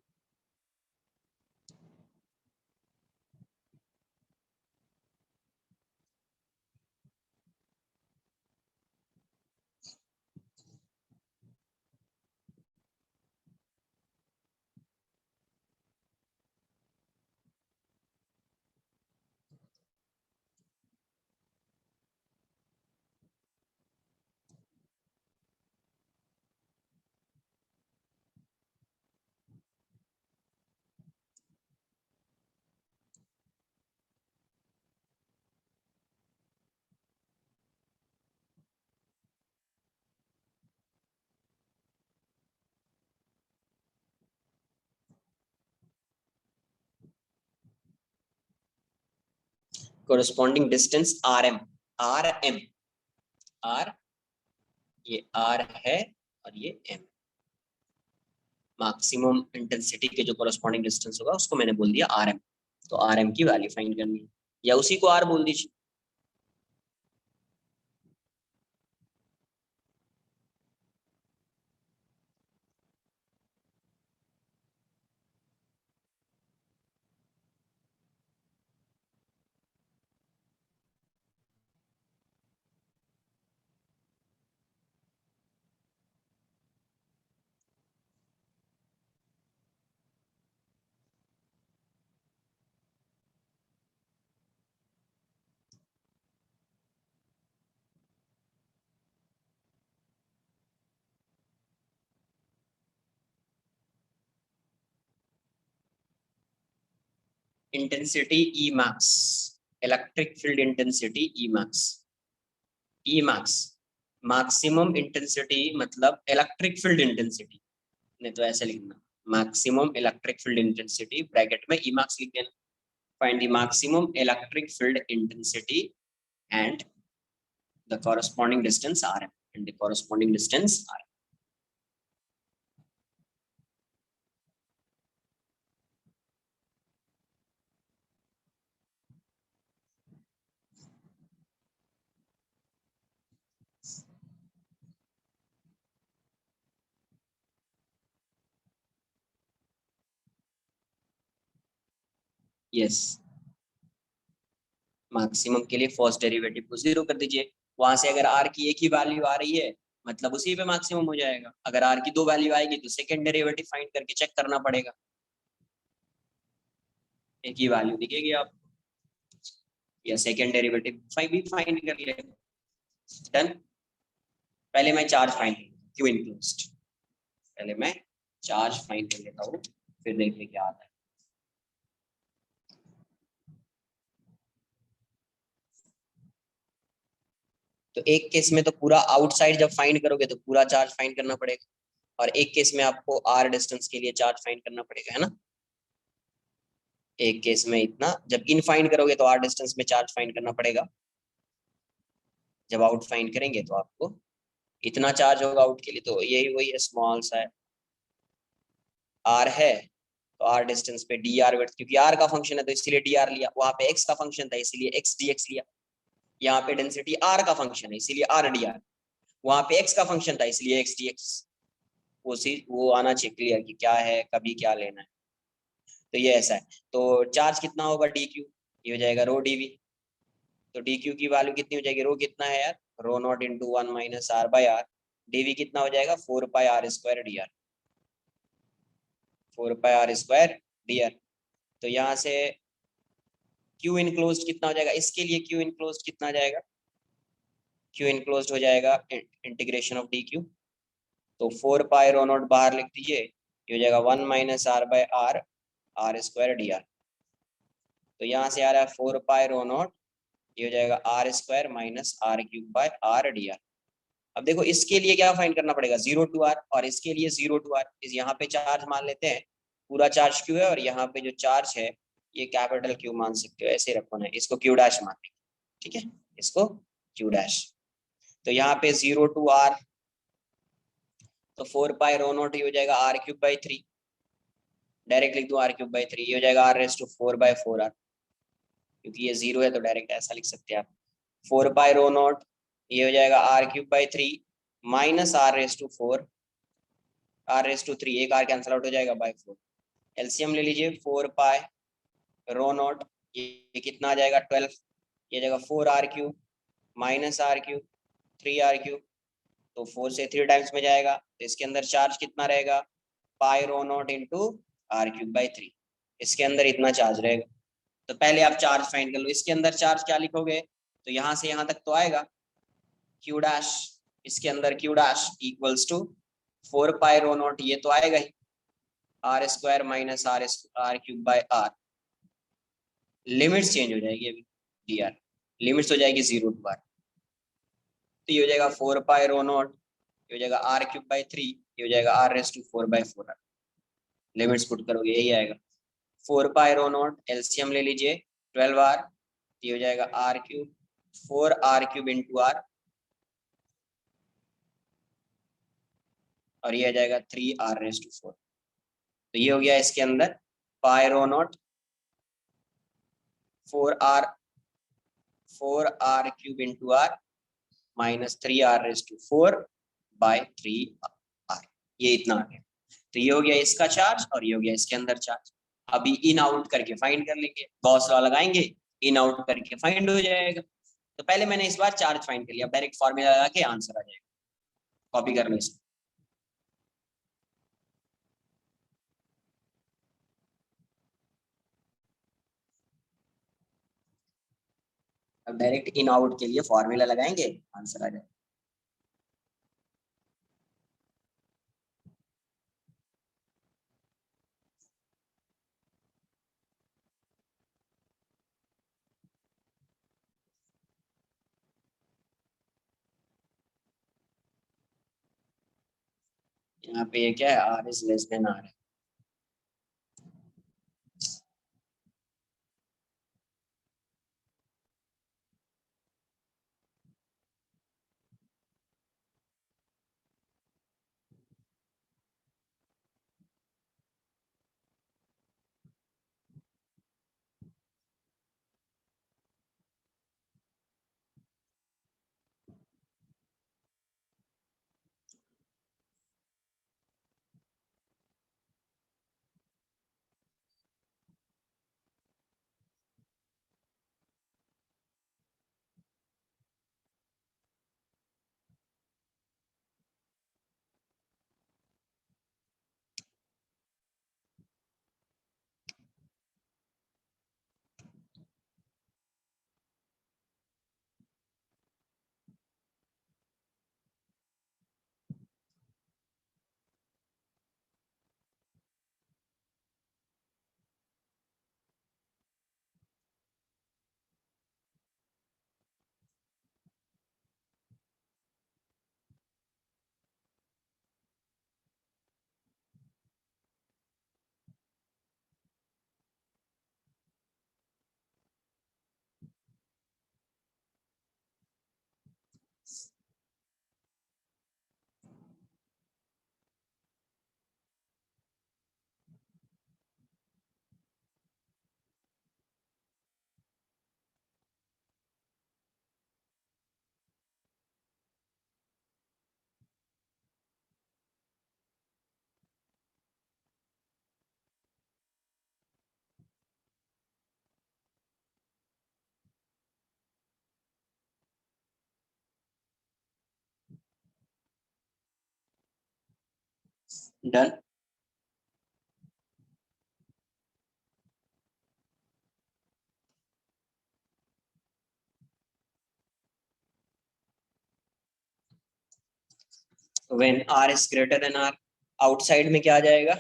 कोरस्पॉन्डिंग डिस्टेंस RM, ये R है और ये M. मैक्सिमम इंटेंसिटी के जो कोरस्पॉन्डिंग डिस्टेंस होगा उसको मैंने बोल दिया RM. तो RM की वैल्यू फाइंड करनी है, या उसी को R बोल दीजिए. Intensity E max, electric field intensity E max. E max maximum intensity मतलब इलेक्ट्रिक फील्ड इंटेंसिटी, नहीं तो ऐसे लिखना maximum electric field intensity bracket में ई मैक्स लिख देना. Find the maximum electric field intensity and the corresponding distance RM, and the corresponding distance RM. Yes, maximum के लिए फर्स्ट डेरिवेटिव को 0 कर दीजिए. वहां से अगर R की एक ही वैल्यू आ रही है मतलब उसी पे मैक्सिमम हो जाएगा. अगर R की 2 वैल्यू आएगी तो सेकंड डेरिवेटिव फाइंड करके चेक करना पड़ेगा. एक ही वैल्यू दिखेगी आप, या सेकंड डेरिवेटिव भी फाइंड कर ले. डन. पहले मैं चार्ज फाइंड क्यों इनक्लोज्ड, पहले मैं चार्ज फाइंड कर लेता हूँ, फिर देखते क्या आता है. तो एक केस में तो पूरा आउटसाइड जब फाइंड करोगे तो पूरा चार्ज फाइंड करना पड़ेगा, और एक केस में आपको R डिस्टेंस के लिए चार्ज फाइंड करना पड़ेगा, है ना. एक केस में इतना, जब इन फाइंड करोगे तो आर डिस्टेंस में चार्ज फाइंड करना पड़ेगा, जब आउट फाइंड करेंगे तो आपको इतना चार्ज होगा आउट के लिए, तो यही वही है स्मॉल सा आर है, तो आर डिस्टेंस पे डी आर वर्थ, क्योंकि आर का फंक्शन है तो इसलिए डी आर लिया, वहां पे एक्स का फंक्शन था इसलिए एक्स डी एक्स लिया, यहाँ पे डेंसिटी आर का फंक्शन है इसीलिए आर डी आर, वहां पे एक्स का फंक्शन था इसलिए एक्स डी एक्स, वो आना चाहिए क्लियर कि क्या है कभी क्या लेना है। तो ये ऐसा है, तो चार्ज कितना होगा डी क्यू, ये हो जाएगा रो डी वी, तो डी क्यू की वैल्यू कितनी हो जाएगी, रो कितना है यार, रो नॉट इंटू 1 - r/r, डीवी कितना हो जाएगा 4πr² D R, 4πr² D R. तो यहाँ से क्यू इनक्लोज्ड कितना हो जाएगा, इसके लिए क्यू इनक्लोज्ड कितना आ जाएगा, क्यू इनक्लोज्ड हो जाएगा इंटीग्रेशन ऑफ डी क्यू, तो 4 पाई रो नॉट बाहर लिख दीजिए, ये हो जाएगा 1 - r/r, r² डी आर। तो यहाँ से आ रहा है 4 पाई रो नॉट, ये हो जाएगा r² - r³ डी आर। अब देखो इसके लिए क्या फाइंड करना पड़ेगा, 0 to r, और इसके लिए 0 to r। इस यहाँ पे चार्ज मान लेते हैं, पूरा चार्ज क्यू है, और यहाँ पे जो चार्ज है ये कैपिटल क्यू मान सकते हो, ऐसे रखो ना, इसको क्यू डैश मान लेंगे, ठीक है, इसको क्यू डैश। तो यहाँ पे 0 to r, तो 4 पाई रो नॉट ये हो जाएगा r³/3, डायरेक्ट लिख दो r³/3, ये हो जाएगा r⁴/4r, क्योंकि ये 0 है तो डायरेक्ट ऐसा लिख सकते हैं आप, 4 पाई रो नॉट ये हो जाएगा r³/3 माइनस r⁴, r⁻³ एक r कैंसिल आउट हो जाएगा बाय 4, एलसीएम ले लीजिए, 4 पाई रो नॉट ये कितना आ जाएगा 12, ये जाएगा 4r³ माइनस r³ 3r³, तो 4 से 3 टाइम्स में जाएगा, तो इसके अंदर चार्ज कितना रहेगा, पाई रो नॉट इंटू r³/3, इसके अंदर इतना चार्ज रहेगा। तो पहले आप चार्ज फाइंड कर लो, इसके अंदर चार्ज क्या लिखोगे, तो यहाँ से यहाँ तक तो आएगा क्यू डैश, इसके अंदर q dash equals to 4 pi rho naught, ये तो आएगा ही r² minus r³/r, limits change हो जाएगी अभी, डी आर लिमिट्स हो जाएगी 0 to r, तो ये हो जाएगा 4 पाई रो नॉट, ये हो जाएगा r³/3, ये हो जाएगा r⁴/4r, लिमिट्स पुट करोगे यही आएगा, 4 पाई रो नॉट एलसीएम ले लीजिए 12r, ये हो जाएगा r³, 4r³ इंटू r, और ये आ जाएगा 3r⁴, तो ये हो गया इसके अंदर pi rho naught 4r³ into r minus 3r⁴/3r, ये इतना आ गया। तो ये हो गया इसका चार्ज, और ये हो गया इसके अंदर चार्ज। अभी इन आउट करके फाइंड कर लेंगे, गॉस लॉ लगाएंगे, इन आउट करके फाइंड हो जाएगा। तो पहले मैंने इस बार चार्ज फाइंड कर लिया, डायरेक्ट फॉर्मूला लगा के आंसर आ जाएगा, कॉपी कर लो इसको। अब डायरेक्ट इन आउट के लिए फॉर्मूला लगाएंगे, आंसर आ जाएगा। यहाँ पे ये क्या है, r is less than r है। Done. When r is greater than r, outside में क्या आ जाएगा?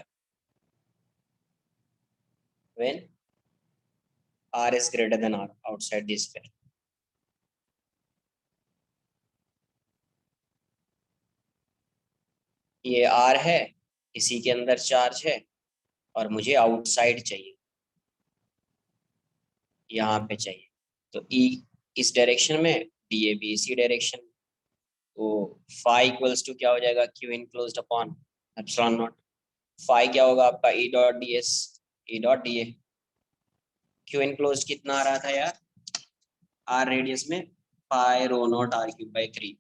When r is greater than r outside this sphere. ये आर है, इसी के अंदर चार्ज है, और मुझे आउटसाइड चाहिए, यहाँ पे चाहिए। तो ई इस डायरेक्शन में, डी ए बी इसी डायरेक्शन। तो फाई इक्वल्स टू क्या हो जाएगा? Q enclosed upon epsilon naught. Phi क्या होगा आपका? E dot D S, E dot D A. Q enclosed कितना आ रहा था यार? आर रेडियस में pi rho naught R cube by 3,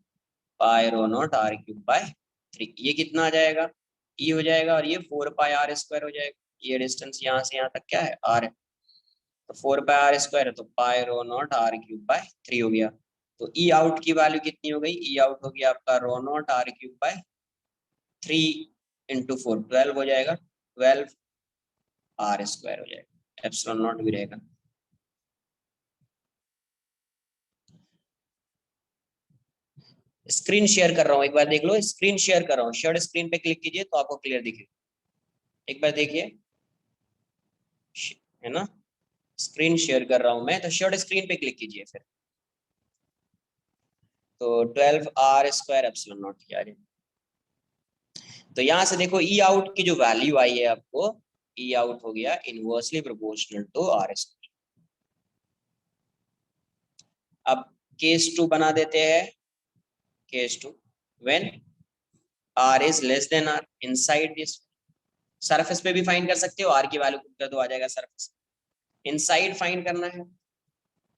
pi rho naught R cube by 3। ये कितना आ जाएगा? ई हो जाएगा, और ये 4 पाई आर स्क्वायर हो जाएगा। ये डिस्टेंस यहाँ से यहाँ तक क्या है? आर है। तो 4 पाई आर स्क्वायर है, तो pi rho naught R cube by 3 हो गया। तो ई आउट की वैल्यू कितनी हो गई? ई आउट हो गया आपका rho naught R cube by 3 into 4, 12 हो जाएगा। 12 आर स्क्वायर हो जाएगा, एप्सिलॉन नॉट भी रहेगा। स्क्रीन शेयर कर रहा हूँ, एक बार देख लो। स्क्रीन शेयर कर रहा हूँ, शेयर स्क्रीन पे क्लिक कीजिए तो आपको क्लियर दिखेगा। एक बार देखिए, है ना? स्क्रीन शेयर कर रहा हूं मैं, तो शेयर स्क्रीन पे क्लिक कीजिए फिर। तो 12 आर स्क्वायर एप्सिलॉन नॉट किया जाए। तो यहां से देखो ई आउट की जो वैल्यू आई है आपको, ई आउट हो गया inversely proportional to are square. अब केस 2 बना देते हैं। Case 2, when r is less than r inside this. Surface पे भी फाइंड कर सकते हो, आर की वैल्यू कर दो, आ जाएगा सरफेस। इनसाइड फाइंड करना है,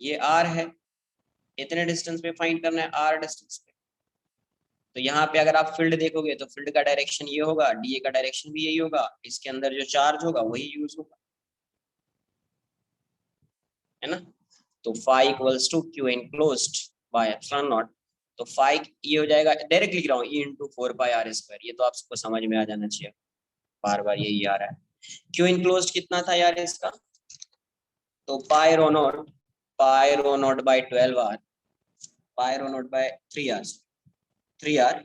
ये आर है, इतने डिस्टेंस पे फाइंड करना है, आर डिस्टेंस पे। तो यहाँ पे अगर आप फील्ड देखोगे तो फील्ड का डायरेक्शन ये होगा, डीए का डायरेक्शन भी यही होगा, इसके अंदर जो चार्ज होगा वही यूज होगा, है ना? तो phi equals to q enclosed by epsilon naught. तो फाई ये हो जाएगा, डायरेक्ट लिख रहा हूँ, E into 4 pi r square. ये तो आप सबको समझ में आ जाना चाहिए, बार बार यही आ रहा है। क्यू इनक्लोज्ड कितना था यार इसका? तो pi rho naught by 12 R, pi rho naught by 3 R, 3 R,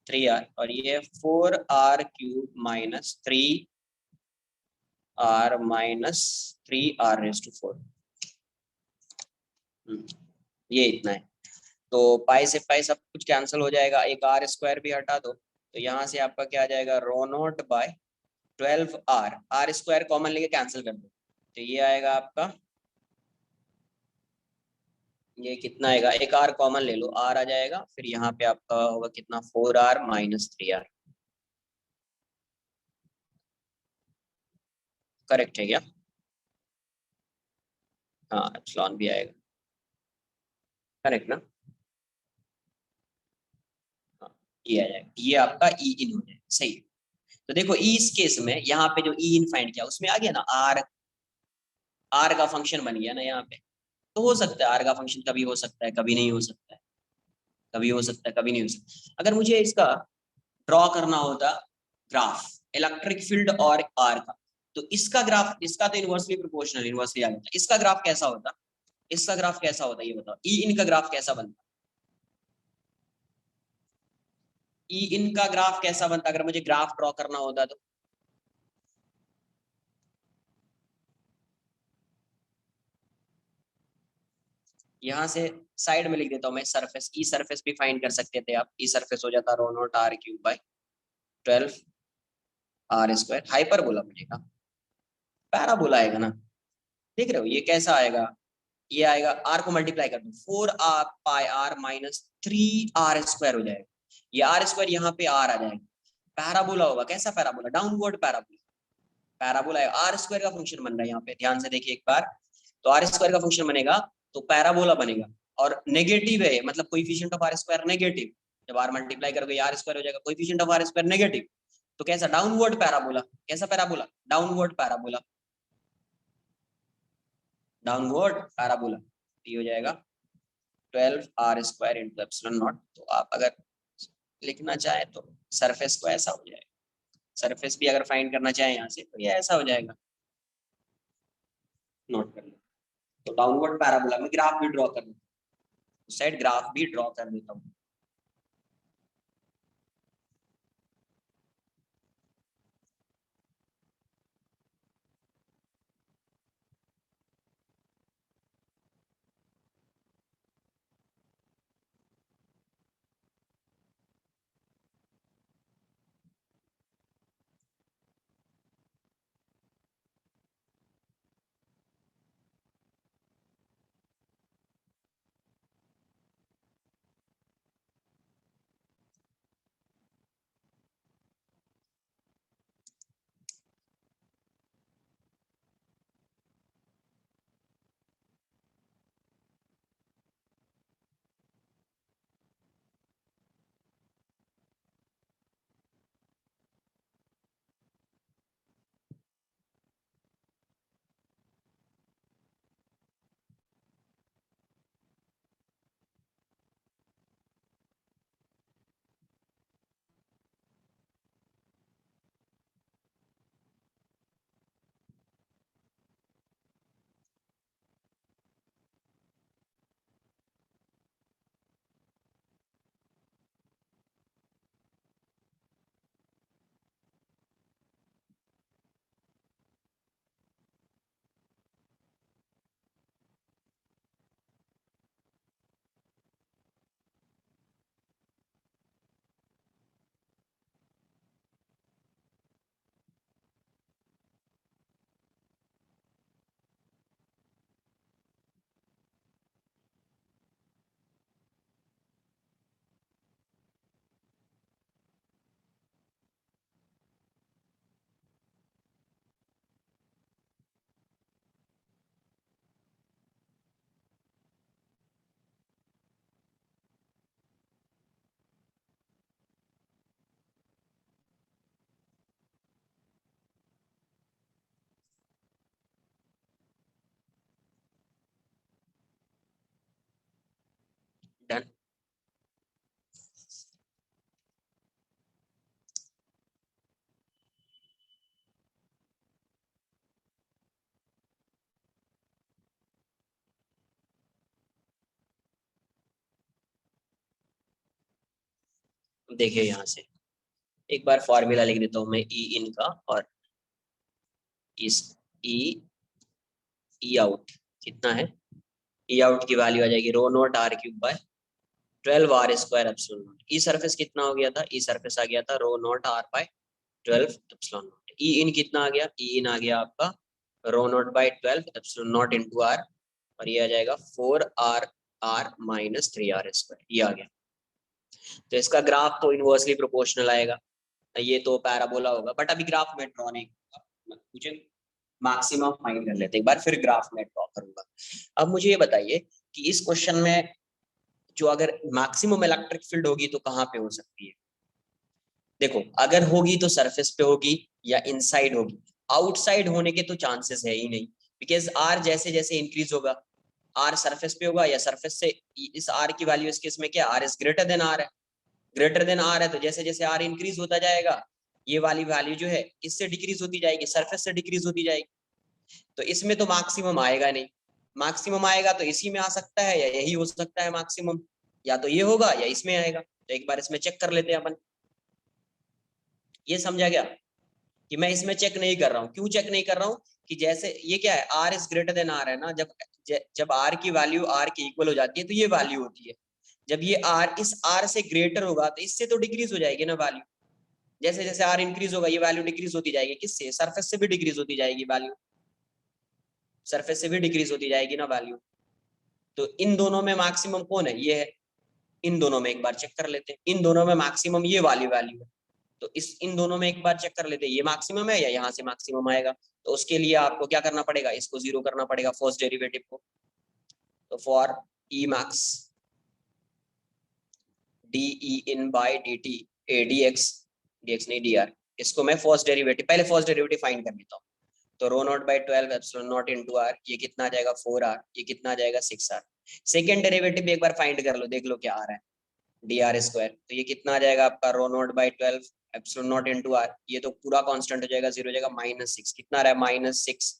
3 R, और ये 4 R cube minus 3 R minus 3 R raise to 4। ये इतना है। तो पाई से पाई सब कुछ कैंसिल हो जाएगा, एक आर स्क्वायर भी हटा दो, तो यहाँ से आपका क्या आ जाएगा? Rho naught by 12 R, R square common लेके कैंसिल कर दो, तो ये आएगा आपका, ये कितना आएगा? एक आर कॉमन ले लो, आर आ जाएगा, फिर यहाँ पे आपका होगा कितना? 4 आर माइनस 3 आर। करेक्ट है क्या? हाँ, एप्सिलॉन भी आएगा, करेक्ट ना? हाँ, ये आ जाएगा, ये आपका ई इन हो जाएगा, सही है। तो देखो इस केस में यहाँ पे जो ई इन फाइंड किया उसमें आ गया ना आर, आर का फंक्शन बन गया ना यहाँ पे। तो हो सकता है आर का फंक्शन कभी हो सकता है, कभी नहीं हो सकता है, कभी हो सकता है, कभी नहीं हो सकता। अगर मुझे इसका ड्रॉ करना होता ग्राफ, इलेक्ट्रिक फील्ड और आर का, तो इसका ग्राफ, इसका तो इनवर्सली प्रोपोर्शनल, इनवर्सली आ जाता, इसका ग्राफ कैसा होता? इसका ग्राफ कैसा होता ये बताओ, ई इन का ग्राफ कैसा बनता? ई इन का ग्राफ कैसा बनता अगर मुझे ग्राफ ड्रॉ करना होता तो? यहाँ से साइड में लिख देता हूँ मैं, सरफेस, ई सरफेस भी फाइंड कर सकते थे आप। ई सरफेस हो जाता rho naught R cube by 12 R square. Hyperbola बनेगा, पैराबोला आएगा ना? देख रहे हो ये कैसा आएगा? ये आएगा, आर को मल्टीप्लाई कर दो, 4 r pi r minus 3 are square हो जाएगा। ये आर स्क्वायर यहाँ पे आर आ जाएगा, पैराबोला होगा। कैसा पैराबोला? Downward parabola. पैराबोला है, आर स्क्वायर का फंक्शन बन रहा है यहाँ पे, ध्यान से देखिए एक बार। तो आर स्क्वायर का फंक्शन बनेगा तो पैराबोला बनेगा, और नेगेटिव है, मतलब coefficient of R square negative. जब आर मल्टीप्लाई करोगे आर स्क्वायर हो जाएगा, coefficient of R square negative. तो कैसा? Downward parabola. कैसा parabola? Downward parabola, downward parabola. ये हो जाएगा 12 R square into epsilon naught. तो आप अगर लिखना चाहे तो सरफेस को ऐसा हो जाएगा, सरफेस भी अगर फाइंड करना चाहे यहाँ से तो ये ऐसा हो जाएगा, नोट कर लो। तो डाउनवर्ड पैराबोला में ग्राफ भी ड्रॉ कर लो, उस साइड ग्राफ भी ड्रॉ कर देता हूँ। डन। देखिए यहाँ से एक बार फॉर्मूला लिख देता हूँ मैं ई इन का, और इस ई ई आउट कितना है, ई आउट की वैल्यू आ जाएगी rho naught R cube by 12 R square epsilon naught. E surface कितना हो गया था, ई सरफेस आ गया था rho naught R by 12 epsilon naught. E in कितना आ गया, ई इन आ गया आपका rho naught by 12 epsilon naught into R, और ये आ जाएगा 4 R R minus 3 are square, ये आ गया। तो इसका ग्राफ तो इनवर्सली प्रोपोर्शनल आएगा, ये तो पैराबोला होगा, बट अभी ग्राफ में ड्रॉ नहीं होगा, मुझे मैक्सिमम फाइंड कर लेते एक बार, फिर ग्राफ में ड्रॉ करूंगा। अब मुझे ये बताइए कि इस क्वेश्चन में जो अगर मैक्सिमम इलेक्ट्रिक फील्ड होगी तो कहाँ पे हो सकती है। देखो अगर होगी तो सरफेस पे होगी या इनसाइड होगी, आउटसाइड होने के तो चांसेस है ही नहीं, बिकॉज आर जैसे जैसे इंक्रीज होगा, आर सरफेस पे होगा या सरफेस से, इस आर की वैल्यू इस केस में क्या, r is greater than r है, ग्रेटर देन आर है, तो जैसे जैसे आर इंक्रीज होता जाएगा ये वाली वैल्यू जो है इससे डिक्रीज होती जाएगी, सरफेस से डिक्रीज होती जाएगी। तो इसमें तो मैक्सिमम आएगा नहीं, मैक्सिमम आएगा तो इसी में आ सकता है या यही हो सकता है मैक्सिमम, या तो ये होगा या इसमें आएगा। तो एक बार इसमें चेक कर लेते हैं अपन। ये समझा गया कि मैं इसमें चेक नहीं कर रहा हूँ, क्यों चेक नहीं कर रहा हूँ कि जैसे ये क्या है, are is greater than r है ना, जब जब आर की वैल्यू आर के इक्वल हो जाती है तो ये वैल्यू होती है, जब ये आर इस आर से ग्रेटर होगा तो इससे तो डिक्रीज हो जाएगी ना वैल्यू, जैसे जैसे आर इंक्रीज होगा ये वैल्यू डिक्रीज होती जाएगी, किससे, सरफेस से भी डिक्रीज होती जाएगी वैल्यू, सरफेस से भी डिक्रीज होती जाएगी ना वैल्यू। तो इन दोनों में मैक्सिमम कौन है, ये है, इन दोनों में एक बार चेक कर लेते हैं, इन दोनों में मैक्सिमम ये वाली वैल्यू है, तो इस इन दोनों में एक बार चेक कर लेते हैं ये मैक्सिमम है या यहाँ से मैक्सिमम आएगा। तो उसके लिए आपको क्या करना पड़ेगा, इसको जीरो करना पड़ेगा फर्स्ट डेरिवेटिव को। तो for E max D E in by D T A D X, D X नहीं डी आर, इसको मैं फर्स्ट डेरिवेटिव, पहले फर्स्ट डेरिवेटिव फाइंड कर लेता हूँ। तो rho naught by 12 epsilon naught into R, ये कितना आ जाएगा 4 आर, ये कितना आ जाएगा 6 आर। सेकेंड डेरिवेटिव एक बार फाइंड कर लो, देख लो क्या आ रहा है। डी आर स्क्वायर, तो ये कितना आ जाएगा आपका rho naught by 12 epsilon naught into R, ये तो पूरा कांस्टेंट हो जाएगा, जीरो हो जाएगा, -6 कितना आ रहा है -6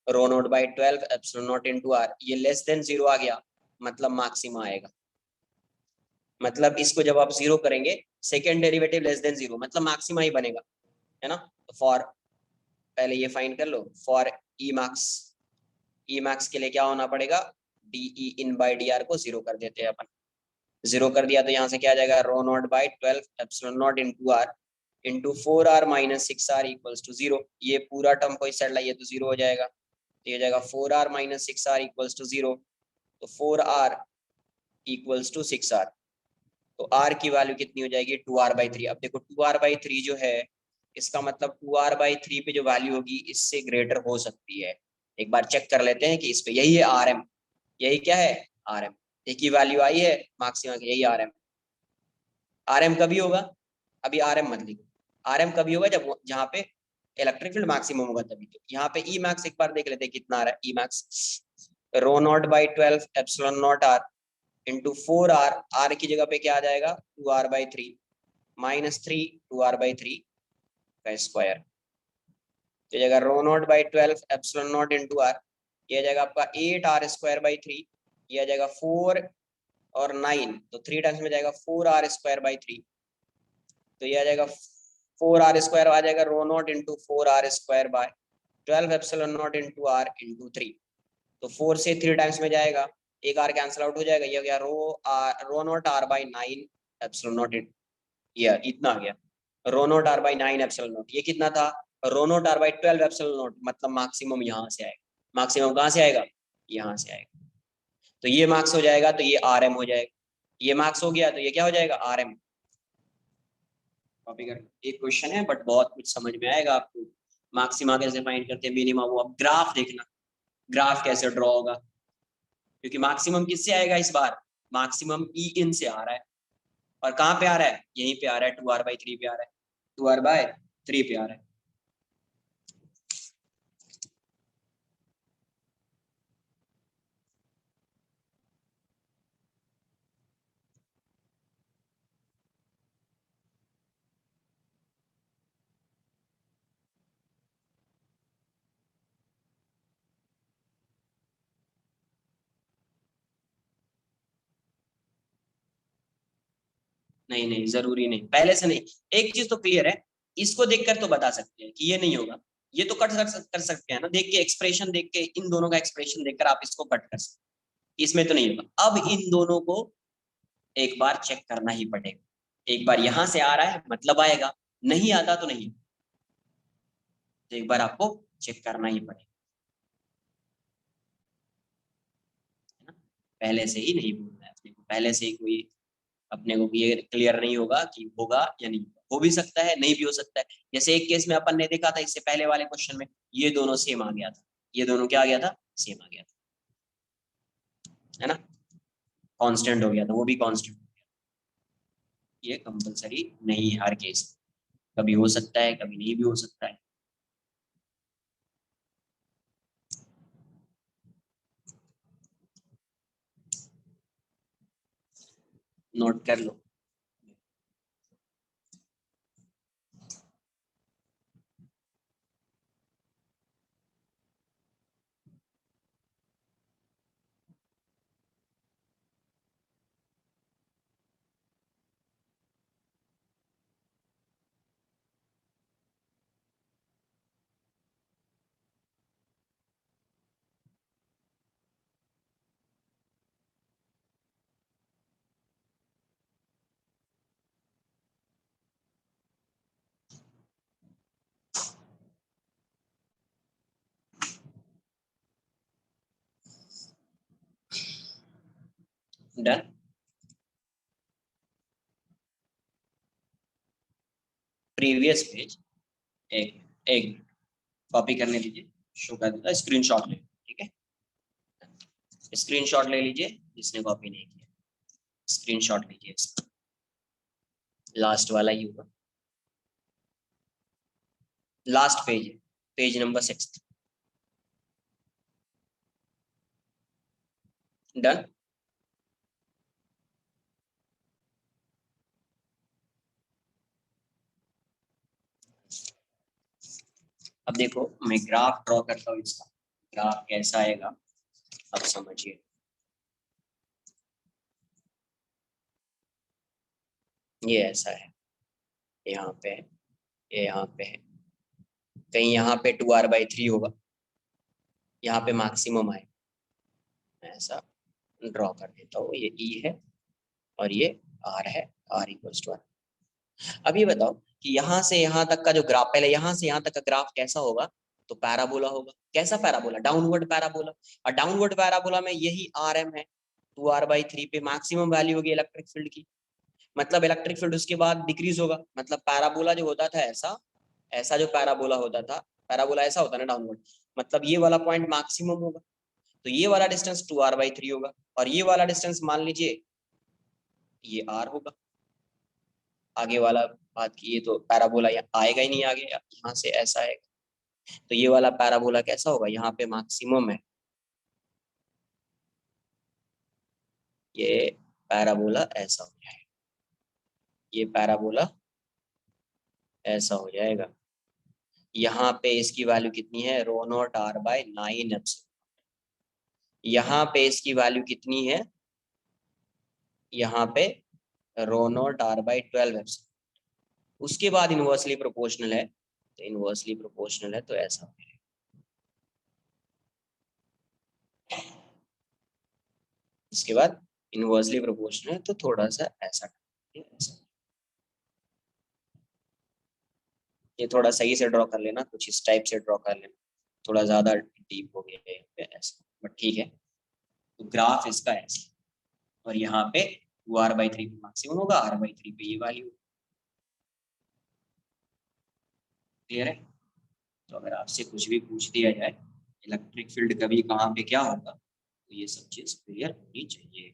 rho naught by 12 epsilon naught into R, ये लेस देन जीरो आ गया, मतलब मैक्सिमा आएगा। मतलब इसको जब आप जीरो करेंगे, second derivative less than zero, मतलब मैक्सिमा ही बनेगा, है ना। तो फॉर, पहले ये फाइंड कर लो, for E max, E max के लिए क्या होना पड़ेगा, D E in by D R को जीरो कर देते हैं अपन, जीरो कर दिया तो यहाँ से क्या आ जाएगा, rho naught by 12 epsilon naught into R into 4r minus 6r equals to zero, ये पूरा टर्म कोई साइड लाइए तो जीरो हो जाएगा, तो ये जाएगा 4r minus 6r equals to zero, तो 4r इक्वल्स टू 6r, तो r की वैल्यू कितनी हो जाएगी 2r/3। अब देखो 2r/3 जो है, इसका मतलब 2r/3 पे जो वैल्यू होगी इससे ग्रेटर हो सकती है, एक बार चेक कर लेते हैं कि इस पे, यही है rm, यही क्या है rm, एक ही वैल्यू आई है मैक्सिमम की, यही rm। rm कभी होगा, अभी rm मत लिखो, rm कभी होगा जब जहाँ पे इलेक्ट्रिक फील्ड मैक्सिमम होगा तभी। तो यहाँ पे ई मैक्स एक बार देख लेते हैं कितना आ रहा है, E max rho naught by 12 epsilon naught R into 4r, R की जगह पे क्या आ जाएगा 2r/3 -3 2r/3 का स्क्वायर, तो जाएगा rho naught by 12 epsilon naught into R, ये जाएगा आपका 8r²/3, ये आ जाएगा 4 और 9, तो 3 टाइम्स में जाएगा 4r²/3, तो ये आ जाएगा 4r² आ जाएगा rho naught into 4r²/12 epsilon naught into R into 3, तो 4 से 3 टाइम्स में जाएगा, एक आर कैंसिल आउट हो जाएगा, ये हो गया रो नॉट r/9 एप्सिलॉन नॉट, ये इतना आ गया रो नॉट r/9 एप्सिलॉन नॉट, ये कितना था rho not r/12 epsilon not, मतलब मैक्सिमम यहाँ से आएगा, मैक्सिमम कहाँ से आएगा, यहाँ से आएगा, तो ये मार्क्स हो जाएगा, तो ये rm हो जाएगा, ये मार्क्स हो गया तो ये क्या हो जाएगा rm। कॉपी कर, एक क्वेश्चन है बट बहुत कुछ समझ में आएगा आपको, मैक्सिमा कैसे फाइंड करते हैं, मिनिमम, वो अब ग्राफ देखना, ग्राफ कैसे ड्रॉ होगा, क्योंकि मैक्सिमम किससे आएगा इस बार, मैक्सिमम ई इन से आ रहा है, और कहाँ पे आ रहा है, यहीं पे आ रहा है 2r/3 पे आ रहा है, 2r/3 पे आ रहा है। नहीं नहीं जरूरी नहीं, पहले से नहीं, एक चीज तो क्लियर है, इसको देखकर तो बता सकते हैं कि ये नहीं होगा, ये तो कर सकते हैं ना, देख के एक्सप्रेशन देख के, इन दोनों का एक्सप्रेशन देखकर आप इसको कट कर सकते हैं, इसमें तो नहीं होगा। अब इन दोनों को एक बार चेक करना ही पड़ेगा, एक बार यहां से आ रहा है मतलब आएगा, नहीं आता तो नहीं, तो एक बार आपको चेक करना ही पड़ेगा, है ना, पहले से ही नहीं बोलना है अपने को, पहले से ही कोई अपने को ये क्लियर नहीं होगा कि होगा या नहीं होगा, हो भी सकता है नहीं भी हो सकता है, जैसे एक केस में अपन ने देखा था इससे पहले वाले क्वेश्चन में, ये दोनों सेम आ गया था, ये दोनों क्या आ गया था, सेम आ गया था, है ना, कांस्टेंट हो गया था, वो भी कांस्टेंट, ये कंपलसरी नहीं है हर केस, कभी हो सकता है कभी नहीं भी हो सकता है। नोट कर लो। डन, प्रीवियस पेज, एक एक कॉपी करने दीजिए, शो कर देता, स्क्रीनशॉट ले, ठीक है, स्क्रीनशॉट ले लीजिए जिसने कॉपी नहीं किया, स्क्रीनशॉट लीजिए इसका, लास्ट वाला ही होगा, लास्ट पेज है, पेज नंबर 6, डन। अब देखो मैं ग्राफ ड्रॉ करता हूँ, इसका ग्राफ कैसा आएगा अब समझिए। ये ऐसा है, यहाँ पे है, ये यहाँ पे है, कहीं यहाँ पे 2r/3 होगा, यहाँ पे मैक्सिमम आए, मैं ऐसा ड्रॉ कर देता हूँ। ये ई है और ये आर है, r=r। अब ये बताओ कि यहाँ से यहाँ तक का जो ग्राफ, पहले यहाँ से यहाँ तक का ग्राफ कैसा होगा, तो पैराबोला होगा। कैसा पैराबोला? Downward parabola. और डाउनवर्ड पैराबोला में यही आर एम है, 2r/3 पे मैक्सिमम वैल्यू होगी इलेक्ट्रिक फील्ड की, मतलब इलेक्ट्रिक फील्ड उसके बाद डिक्रीज होगा। मतलब पैराबोला जो होता था ऐसा, ऐसा जो पैराबोला होता था, पैराबोला ऐसा होता है ना डाउनवर्ड, मतलब ये वाला पॉइंट मैक्सिमम होगा, तो ये वाला डिस्टेंस 2r/3 होगा, और ये वाला डिस्टेंस मान लीजिए ये r होगा। आगे वाला बात की, ये तो पैराबोला आएगा ही नहीं आगे, यहाँ से ऐसा आएगा, तो ये वाला पैराबोला कैसा होगा, यहाँ पे मैक्सिमम है, ये पैराबोला ऐसा हो जाएगा, ये पैराबोला ऐसा हो जाएगा। यहाँ पे इसकी वैल्यू कितनी है, ρ0r/9 यहाँ पे इसकी वैल्यू कितनी है, यहाँ पे ρ0r/12। उसके बाद इनवर्सली प्रोपोर्शनल है, तो इनवर्सली प्रोपोर्शनल है तो ऐसा हो जाएगा। इसके बाद इनवर्सली प्रोपोर्शनल है तो थोड़ा सा ऐसा, ये थोड़ा सही से ड्रॉ कर लेना, कुछ इस टाइप से ड्रॉ कर लेना, थोड़ा ज्यादा डीप हो गया है ऐसा, बट ठीक है। तो ग्राफ इसका ऐसा, और यहाँ पे 2r/3 पे मैक्सिमम होगा, r/3 पे ये वैल्यू। क्लियर है? तो अगर आपसे कुछ भी पूछ दिया जाए इलेक्ट्रिक फील्ड कभी कहाँ पे क्या होगा, तो ये सब चीज क्लियर होनी चाहिए।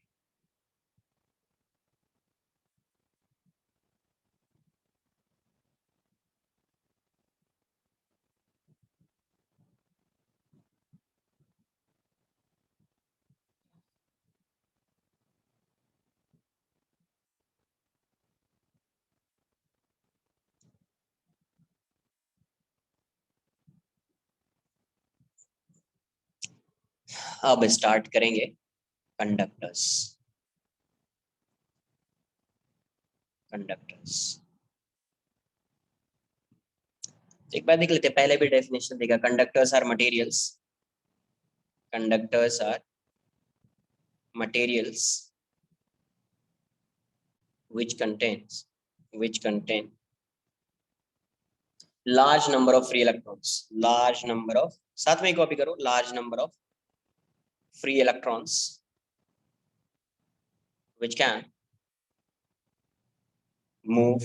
अब स्टार्ट करेंगे कंडक्टर्स। कंडक्टर्स एक बार देख लेते हैं, पहले भी डेफिनेशन देखा, conductors are materials, conductors are materials which contain large number of free electrons, large number of, साथ में कॉपी करो, large number of free electrons which can move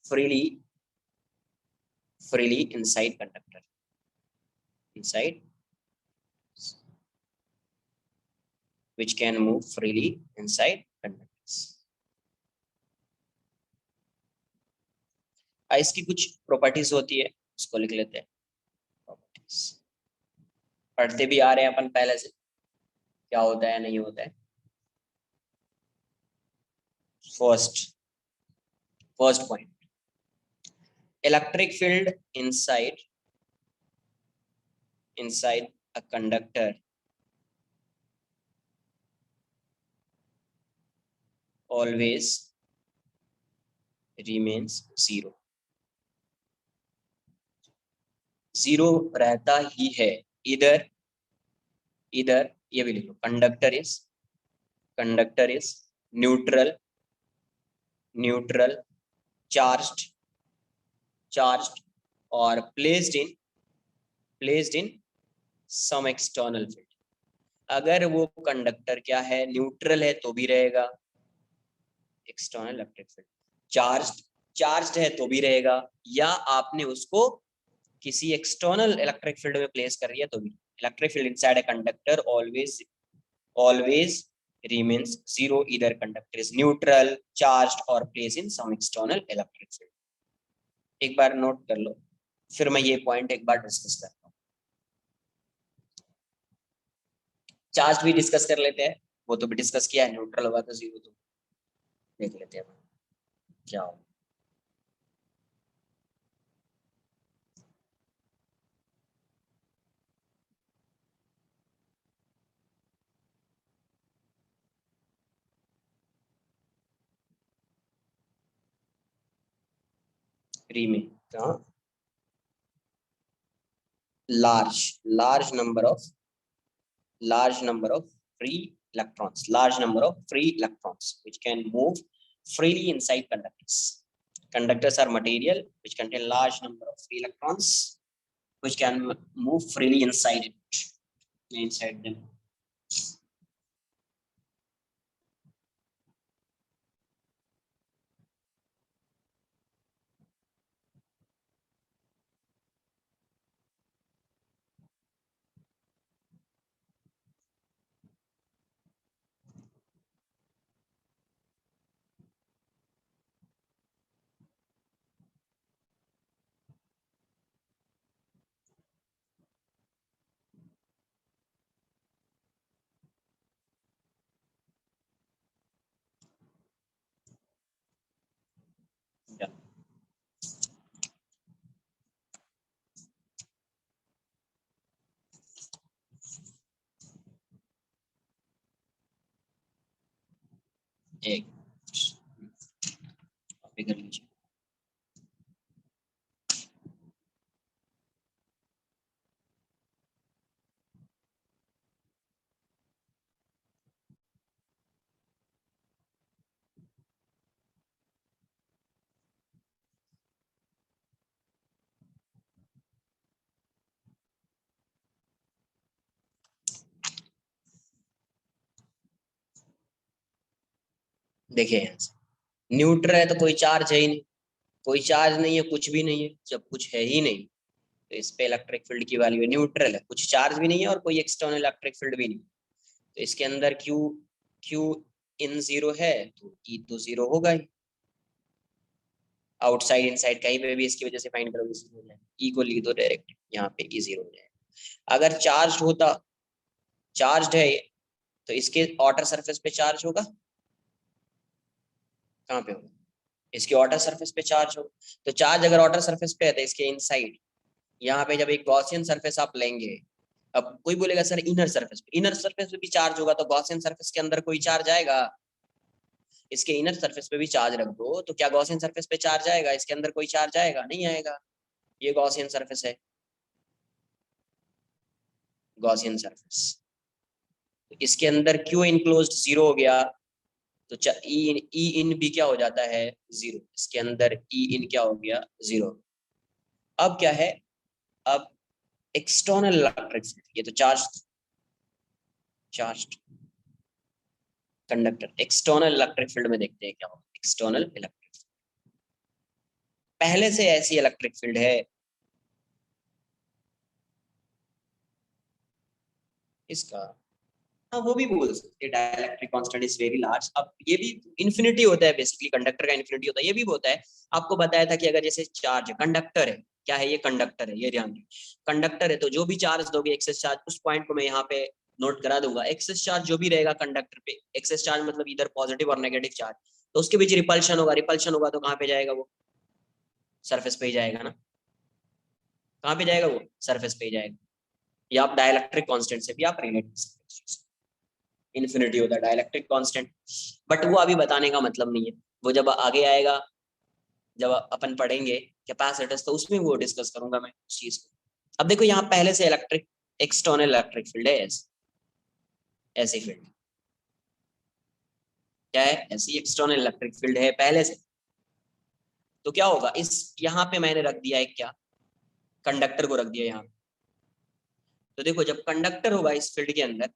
freely inside conductor, inside, which can move freely inside conductors। इसकी कुछ properties होती है, उसको लिख लेते हैं प्रॉपर्टीज, पढ़ते भी आ रहे हैं अपन पहले से, क्या होता है नहीं होता है। First point, electric field inside a conductor always remains zero, zero रहता ही है। इधर ये भी लिख लो, कंडक्टर इज न्यूट्रल चार्ज्ड और placed in some external field. अगर वो कंडक्टर क्या है, न्यूट्रल है तो भी रहेगा एक्सटर्नल इलेक्ट्रिक फील्ड, चार्ज्ड है तो भी रहेगा, या आपने उसको किसी एक्सटर्नल इलेक्ट्रिक फील्ड में प्लेस कर दिया तो भी। Electric field inside a conductor always remains zero either conductor is neutral, charged or placed in some external electric field। एक बार नोट कर लो, फिर मैं ये पॉइंट एक बार डिस्कस करता हूँ। चार्ज भी डिस्कस कर लेते हैं, वो तो भी डिस्कस किया है, न्यूट्रल होगा तो जीरो, तो देख लेते हैं क्या हो। फ्री में कहाँ, large number of free electrons which can move freely inside conductors. Conductors are material which contain large number of free electrons which can move freely inside them. Yeah. एक कॉपी कर लीजिए। देखिए यहाँ से न्यूट्रल है तो कोई चार्ज है ही नहीं, कोई चार्ज नहीं है, कुछ भी नहीं है। जब कुछ है ही नहीं तो इस पे इलेक्ट्रिक फील्ड की वैल्यू है न्यूट्रल है, कुछ चार्ज भी नहीं है और कोई एक्सटर्नल इलेक्ट्रिक फील्ड भी नहीं, तो इसके अंदर क्यू इन जीरो है तो ई तो जीरो होगा ही। आउटसाइड इनसाइड कहीं पे भी इसकी वजह से फाइंड करोगे जीरो हो जाएगा, ई को लिख दो डायरेक्ट, यहाँ पे ई जीरो हो जाएगा। अगर चार्ज होता, चार्ज है तो इसके आउटर सरफेस पे चार्ज होगा, कहाँ पे होगा, इसके आउटर सरफेस पे चार्ज होगा। तो चार्ज अगर आउटर सरफेस पे है तो इसके इनसाइड, यहाँ पे जब एक गॉसियन सरफेस आप लेंगे, अब कोई बोलेगा सर इनर सरफेस पे भी चार्ज होगा तो गॉसियन सरफेस के अंदर कोई चार्ज आएगा, इसके इनर सरफेस पे भी चार्ज रख दो तो क्या गॉसियन सरफेस पे चार्ज आएगा, इसके अंदर कोई चार्ज आएगा, नहीं आएगा। ये गॉसियन सरफेस है, गॉसियन सरफेस, तो इसके अंदर क्यू इनक्लोज्ड जीरो हो गया तो ई इन भी क्या हो जाता है जीरो, इसके अंदर ई इन क्या हो गया जीरो। अब क्या है, अब एक्सटर्नल इलेक्ट्रिक फील्ड, ये तो charge conductor, external electric field में देखते हैं क्या होगा। एक्सटर्नल इलेक्ट्रिक, पहले से ऐसी इलेक्ट्रिक फील्ड है इसका, हाँ वो भी बोल सकते हैं dielectric constant is very large. अब ये भी इन्फिनिटी होता है, बेसिकली कंडक्टर का इन्फिनिटी होता है, ये भी होता है। आपको बताया था कि अगर जैसे चार्ज है, कंडक्टर है, क्या है ये कंडक्टर है, ये ध्यान रखिए कंडक्टर है, तो जो भी चार्ज दोगे एक्सेस चार्ज, उस पॉइंट को मैं यहाँ पे नोट करा दूंगा, एक्सेस चार्ज जो भी रहेगा कंडक्टर पे, एक्सेस चार्ज मतलब इधर पॉजिटिव और नेगेटिव चार्ज, तो उसके बीच रिपल्शन होगा तो कहाँ पे जाएगा वो, सरफेस पे ही जाएगा ना, कहाँ पे जाएगा वो, सरफेस पे ही जाएगा। या आप डाइलेक्ट्रिक कांस्टेंट से भी आप रिलेट कर सकते हैं, इन्फिनिटी होता है डाइलेक्ट्रिक कांस्टेंट, बट वो अभी बताने का मतलब नहीं है, वो जब आगे आएगा, जब अपन पढ़ेंगे कैपेसिटर्स तो उसमें वो डिस्कस करूंगा मैं उस चीज को। अब देखो यहाँ पहले से इलेक्ट्रिक, एक्सटर्नल इलेक्ट्रिक फील्ड है, ऐसी फील्ड क्या है, ऐसी एक्सटर्नल इलेक्ट्रिक फील्ड है पहले से, तो क्या होगा, इस यहाँ पे मैंने रख दिया है क्या, कंडक्टर को रख दिया यहाँ, तो देखो जब कंडक्टर होगा इस फील्ड के अंदर,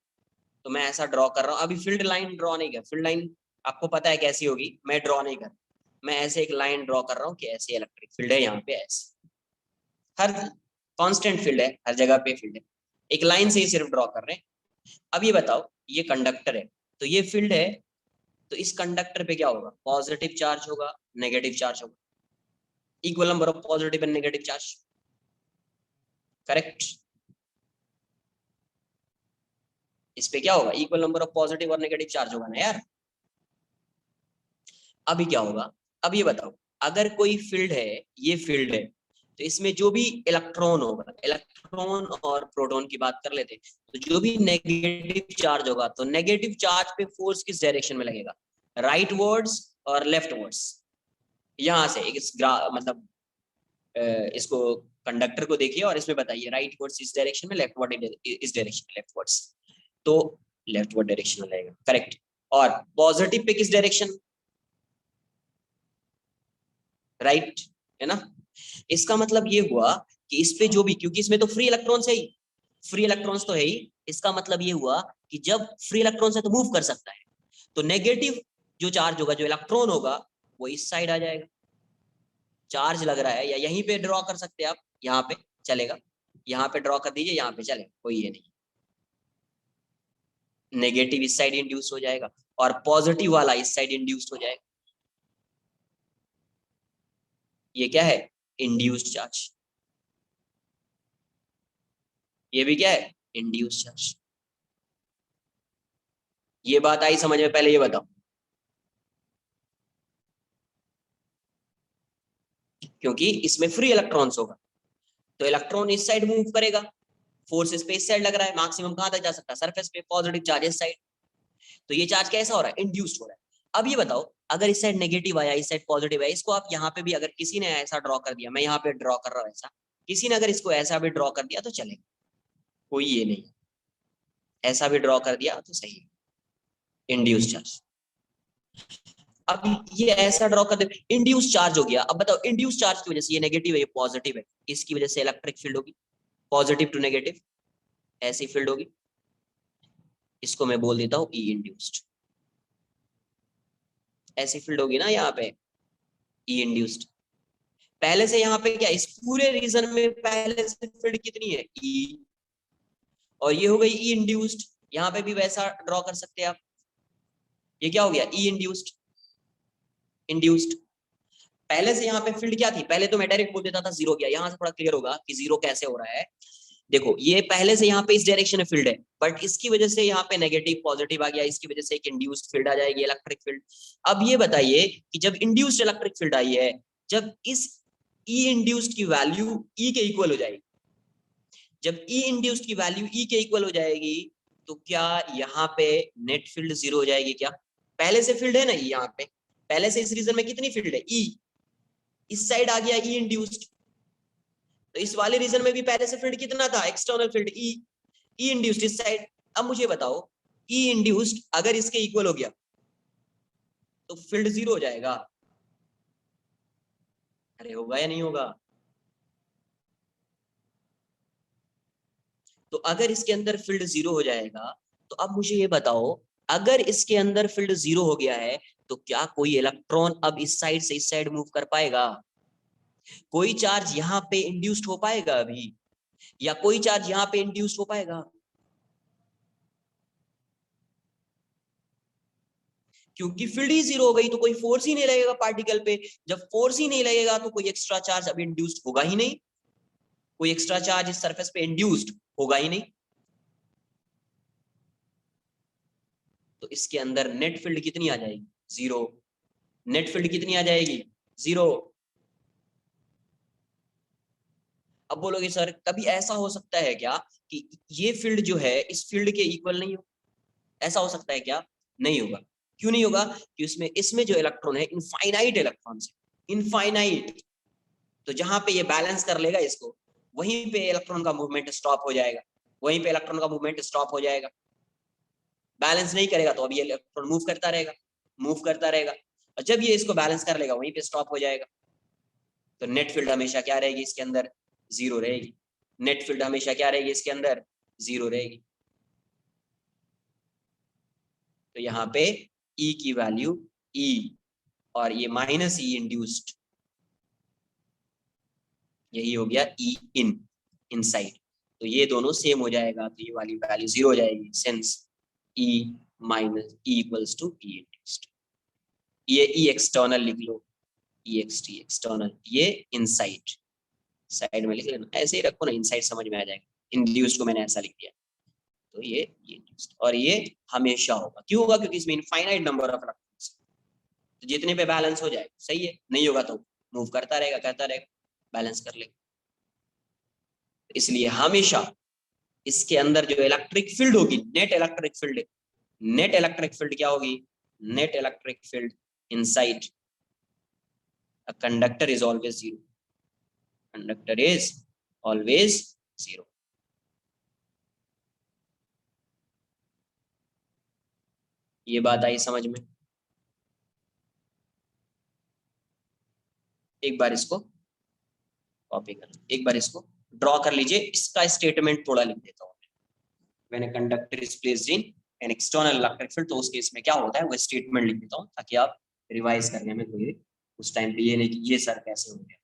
तो मैं ऐसा ड्रॉ कर रहा हूँ, अभी फील्ड लाइन ड्रॉ नहीं कर, फील्ड लाइन आपको पता है कैसी होगी, मैं ड्रॉ नहीं कर, मैं ऐसे एक लाइन ड्रॉ कर रहा हूँ कि ऐसी इलेक्ट्रिक फील्ड है यहाँ पे, ऐसे हर कांस्टेंट फील्ड है, हर जगह पे फील्ड है, एक लाइन से ही सिर्फ ड्रॉ कर रहे हैं। अब ये बताओ, ये कंडक्टर है तो ये फील्ड है, तो इस कंडक्टर पे क्या होगा, पॉजिटिव चार्ज होगा, नेगेटिव चार्ज होगा, equal number of positive and negative charge, correct. इस पे क्या होगा, इक्वल नंबर ऑफ पॉजिटिव और नेगेटिव चार्ज होगा ना यार। अभी क्या होगा, अब ये बताओ, अगर कोई फील्ड है, ये फील्ड है, तो इसमें जो भी इलेक्ट्रॉन होगा, इलेक्ट्रॉन और प्रोटॉन की बात कर लेते हैं, तो जो भी नेगेटिव चार्ज होगा, तो नेगेटिव चार्ज पे फोर्स किस डायरेक्शन में लगेगा, राइट वर्ड्स और लेफ्ट वर्ड्स, यहां से एक मतलब इसको कंडक्टर को देखिए और इसमें बताइए राइट वर्ड्स इस डायरेक्शन में, लेफ्ट वर्ड इस डायरेक्शन में, लेफ्ट वर्ड्स तो लेफ्ट वर्ड डायरेक्शन में लगेगा, करेक्ट। और पॉजिटिव पे किस डायरेक्शन, राइट, है ना। इसका मतलब ये हुआ कि इस पे जो भी, क्योंकि इसमें तो फ्री इलेक्ट्रॉन्स है ही, फ्री इलेक्ट्रॉन्स तो है ही, इसका मतलब ये हुआ कि जब फ्री इलेक्ट्रॉन्स है तो मूव कर सकता है, तो नेगेटिव जो चार्ज होगा, जो इलेक्ट्रॉन होगा, वो इस साइड आ जाएगा। चार्ज लग रहा है, या यहीं पे ड्रॉ कर सकते हैं आप, यहाँ पे चलेगा, यहाँ पे ड्रॉ कर दीजिए, यहाँ पे चलेगा, कोई ये नहीं। नेगेटिव इस साइड इंड्यूस हो जाएगा और पॉजिटिव वाला इस साइड इंड्यूस्ड हो जाएगा। ये क्या है, इंड्यूस्ड चार्ज। ये भी क्या है, इंड्यूस्ड चार्ज। ये बात आई समझ में, पहले ये बताओ, क्योंकि इसमें फ्री इलेक्ट्रॉन्स होगा तो इलेक्ट्रॉन इस साइड मूव करेगा, फोर्स इस पे इस साइड लग रहा है, मैक्सिमम कहां तक जा सकता है, सरफेस पे, पॉजिटिव चार्ज इस साइड, तो ये चार्ज कैसा हो रहा है, इंड्यूस्ड हो रहा है। अब ये बताओ, अगर इस साइड नेगेटिव आया, इस साइड पॉजिटिव आया, इसको आप यहाँ पे भी अगर किसी ने ऐसा ड्रॉ कर दिया, मैं यहाँ पे ड्रॉ कर रहा हूँ ऐसा, किसी ने अगर इसको ऐसा भी ड्रॉ कर दिया तो चलेगा, कोई ये नहीं, ऐसा भी ड्रॉ कर दिया तो सही, इंड्यूस चार्ज। अब ये ऐसा ड्रॉ कर दे, इंड्यूस चार्ज हो गया। अब बताओ, इंड्यूस चार्ज की वजह से ये नेगेटिव है, ये पॉजिटिव है, इसकी वजह से इलेक्ट्रिक फील्ड होगी, पॉजिटिव टू नेगेटिव ऐसी फील्ड होगी, इसको मैं बोल देता हूँ ई इंड्यूस्ड, ऐसी फील्ड होगी ना यहाँ पे, ई इंड्यूस्ड। पहले से यहाँ पे क्या, इस पूरे रीजन में पहले से फील्ड कितनी है, ई, और ये हो गई ई इंड्यूस्ड। यहाँ पे भी वैसा ड्रॉ कर सकते हैं आप, ये क्या हो गया, ई इंड्यूस्ड, इंड्यूस्ड। पहले से यहाँ पे फील्ड क्या थी, पहले तो मैं डायरेक्ट बोल देता था जीरो गया, यहाँ से थोड़ा क्लियर होगा कि जीरो कैसे हो रहा है। देखो, ये पहले से यहाँ पे इस डायरेक्शन में फील्ड है, बट इसकी वजह से यहाँ पे नेगेटिव पॉजिटिव आ गया, इसकी वजह से एक इंड्यूस्ड फील्ड आ जाएगी, इलेक्ट्रिक फील्ड। अब ये बताइए कि जब इंड्यूस्ड इलेक्ट्रिक फील्ड आई है, जब इस ई इंड्यूस्ड की वैल्यू ई के इक्वल हो जाएगी, जब ई इंड्यूस्ड की वैल्यू ई के इक्वल हो जाएगी, तो क्या यहाँ पे नेट फील्ड जीरो हो जाएगी क्या, पहले से फील्ड है ना यहाँ पे, पहले से इस रीजन में कितनी फील्ड है, ई, इस साइड आ गया ई इंड्यूस्ड, तो इस वाले रीजन में भी पहले से फील्ड कितना था, एक्सटर्नल फील्ड ई, ई इंड्यूस्ड इस साइड। अब मुझे बताओ, ई इंड्यूस्ड अगर इसके इक्वल हो गया तो फील्ड जीरो हो जाएगा, अरे होगा या नहीं होगा। तो अगर इसके अंदर फील्ड जीरो हो जाएगा, तो अब मुझे ये बताओ, अगर इसके अंदर फील्ड जीरो हो गया है, तो क्या कोई इलेक्ट्रॉन अब इस साइड से इस साइड मूव कर पाएगा, कोई चार्ज यहाँ पे इंड्यूस्ड हो पाएगा अभी, या कोई चार्ज यहाँ पे इंड्यूस्ड हो पाएगा, क्योंकि फील्ड ही जीरो हो गई तो कोई फोर्स ही नहीं लगेगा पार्टिकल पे, जब फोर्स ही नहीं लगेगा तो कोई एक्स्ट्रा चार्ज अब इंड्यूस्ड होगा ही नहीं, कोई एक्स्ट्रा चार्ज इस सरफेस पे इंड्यूस्ड होगा ही नहीं, तो इसके अंदर नेट फील्ड कितनी आ जाएगी, जीरो, नेट फील्ड कितनी आ जाएगी, जीरो। अब बोलोगे सर कभी ऐसा हो सकता है क्या कि ये फील्ड जो है इस फील्ड के इक्वल नहीं हो, ऐसा हो सकता है क्या, नहीं होगा। क्यों नहीं होगा, कि उसमें इसमें जो इलेक्ट्रॉन है इनफाइनाइट इलेक्ट्रॉन है, इनफाइनाइट, तो जहां पे ये बैलेंस कर लेगा इसको, वहीं पे इलेक्ट्रॉन का मूवमेंट स्टॉप हो जाएगा, वहीं पे इलेक्ट्रॉन का मूवमेंट स्टॉप हो जाएगा, बैलेंस नहीं करेगा तो अब ये इलेक्ट्रॉन मूव करता रहेगा, मूव करता रहेगा, और जब ये इसको बैलेंस कर लेगा वहीं पे स्टॉप हो जाएगा, तो नेट फील्ड हमेशा क्या रहेगी इसके अंदर, जीरो रहेगी, नेट फील्ड हमेशा क्या रहेगी इसके अंदर, जीरो रहेगी। तो यहाँ पे ई की वैल्यू ई, और ये माइनस ई इंड्यूस्ड, यही हो गया ई इन, इनसाइड, तो ये दोनों सेम हो जाएगा, तो ये वाली वैल्यू जीरो हो जाएगी, since E minus E equals to E induced. ये ई एक्सटर्नल लिख लो, ई एक्स टी एक्सटर्नल, ये इनसाइड, साइड में लिख लेना, ऐसे ही रखो ना, इनसाइड समझ में आ जाएगा, इंड्यूस्ड को मैंने ऐसा लिख दिया, तो ये इंड्यूस्ड, और ये हमेशा होगा, क्यों होगा, क्योंकि इसमें इनफाइनाइट नंबर ऑफ इलेक्ट्रॉन्स, तो जितने पे बैलेंस हो जाए सही है, नहीं होगा तो मूव करता रहेगा, करता रहेगा, बैलेंस कर लेगा। इसलिए हमेशा इसके अंदर जो इलेक्ट्रिक फील्ड होगी, net electric field, net electric field क्या होगी, net electric field inside a conductor is always zero, conductor is always 0। ये बात आई समझ में? एक बार इसको कॉपी कर, एक बार इसको ड्रॉ कर लीजिए। इसका स्टेटमेंट थोड़ा लिख देता हूँ। When a conductor is placed in an external electric field, तो उस केस में क्या होता है वो स्टेटमेंट लिख देता हूँ, ताकि आप रिवाइज करने में कोई उस टाइम पे ये नहीं कि ये सर कैसे हो गया।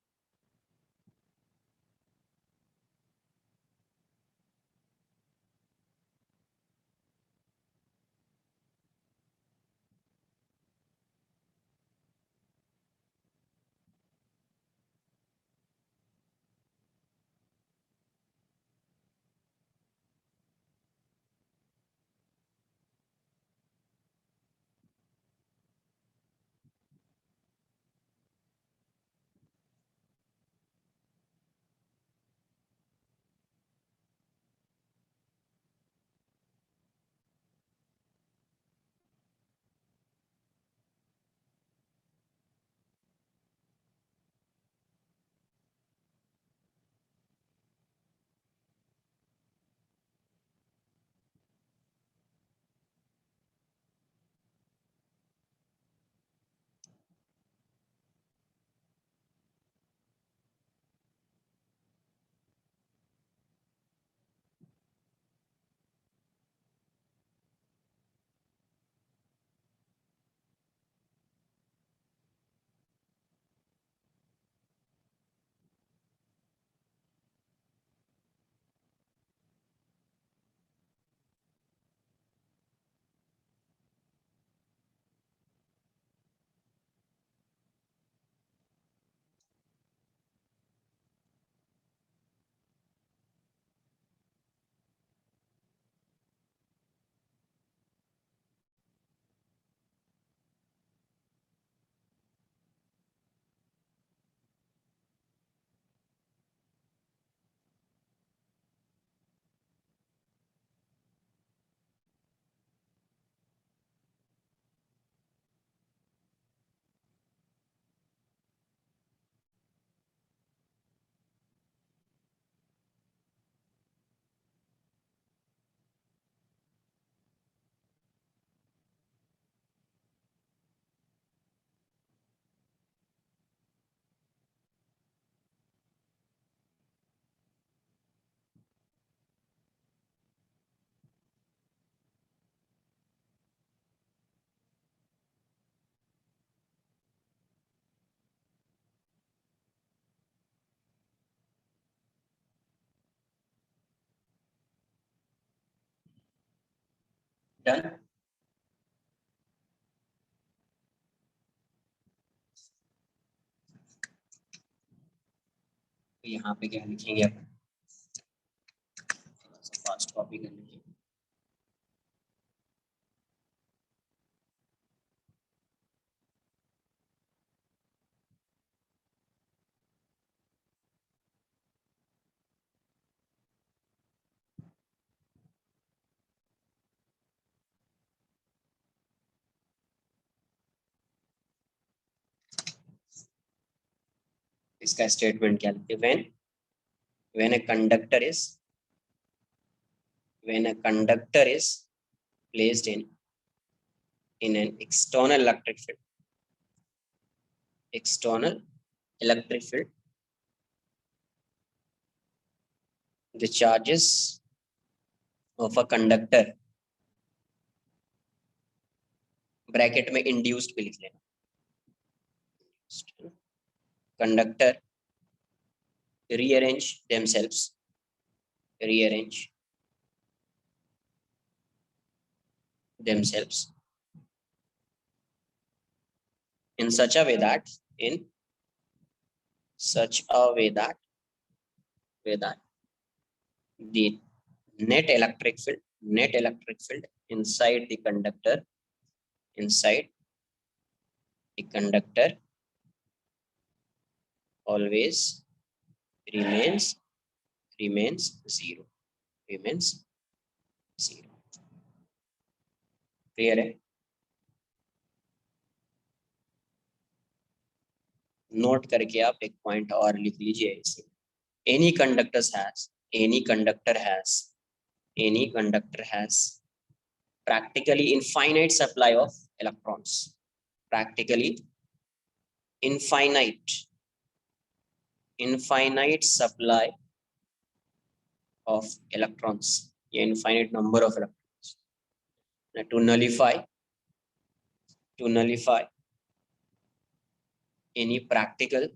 डन। तो यहाँ पे क्या लिखेंगे अपन, फास्ट कॉपी कर लीजिए। इसका स्टेटमेंट क्या लिखते, when a conductor is, when a conductor is placed in an external electric field, the charges of a conductor, bracket में इंड्यूस्ड भी लिख लेना, conductor rearrange themselves in such a way that in such a way that the net electric field inside the conductor always remains zero, remains zero। Clear है? Note करके आप एक point और लिख लीजिए इसे। any conductors has any conductor has any conductor has practically infinite supply of electrons, practically infinite supply of electrons, या infinite number of electrons. Now, to nullify any practical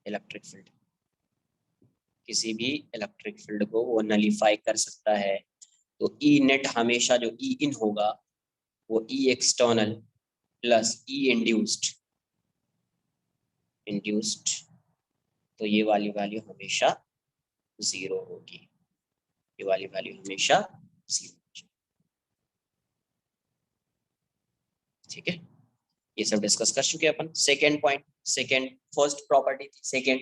electric field, किसी भी electric field को वो nullify कर सकता है, तो E net हमेशा जो ई इन होगा वो ई एक्सटर्नल प्लस ई इंड्यूस्ड, तो ये वाली वैल्यू हमेशा जीरो होगी, ये वाली वैल्यू हमेशा जीरो। ठीक है, ये सब डिस्कस कर चुके अपन। Second point, second first property थी सेकेंड,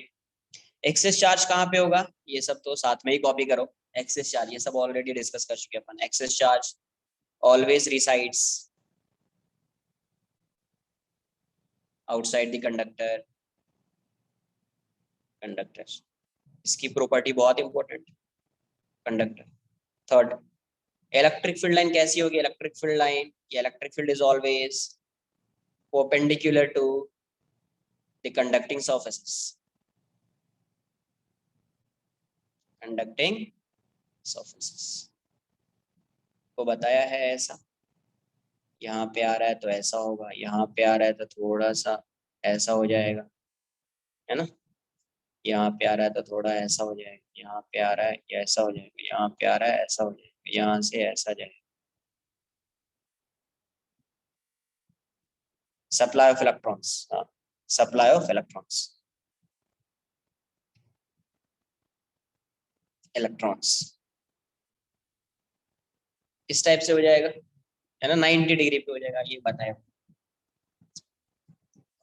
एक्सेस चार्ज कहाँ पे होगा, ये सब तो साथ में ही कॉपी करो। एक्सेस चार्ज ये सब ऑलरेडी डिस्कस कर चुके अपन। Excess charge always resides outside the conductor, इसकी प्रॉपर्टी बहुत important, conductor. Third, electric field line कैसी होगी, electric field line, electric field is always perpendicular to the conducting surfaces, conducting surfaces को बताया है ऐसा, यहाँ पे आ रहा है तो ऐसा होगा, यहाँ पे आ रहा है तो थोड़ा सा ऐसा हो जाएगा, है ना, यहाँ पे आ रहा है तो थोड़ा ऐसा हो जाएगा, यहाँ पे आ रहा है या ऐसा हो जाएगा, यहाँ पे आ रहा है ऐसा हो जाएगा, यहाँ से ऐसा जाएगा। Supply of electrons, supply of electrons इस टाइप से हो जाएगा, है ना, 90 डिग्री पे हो जाएगा, ये बताया,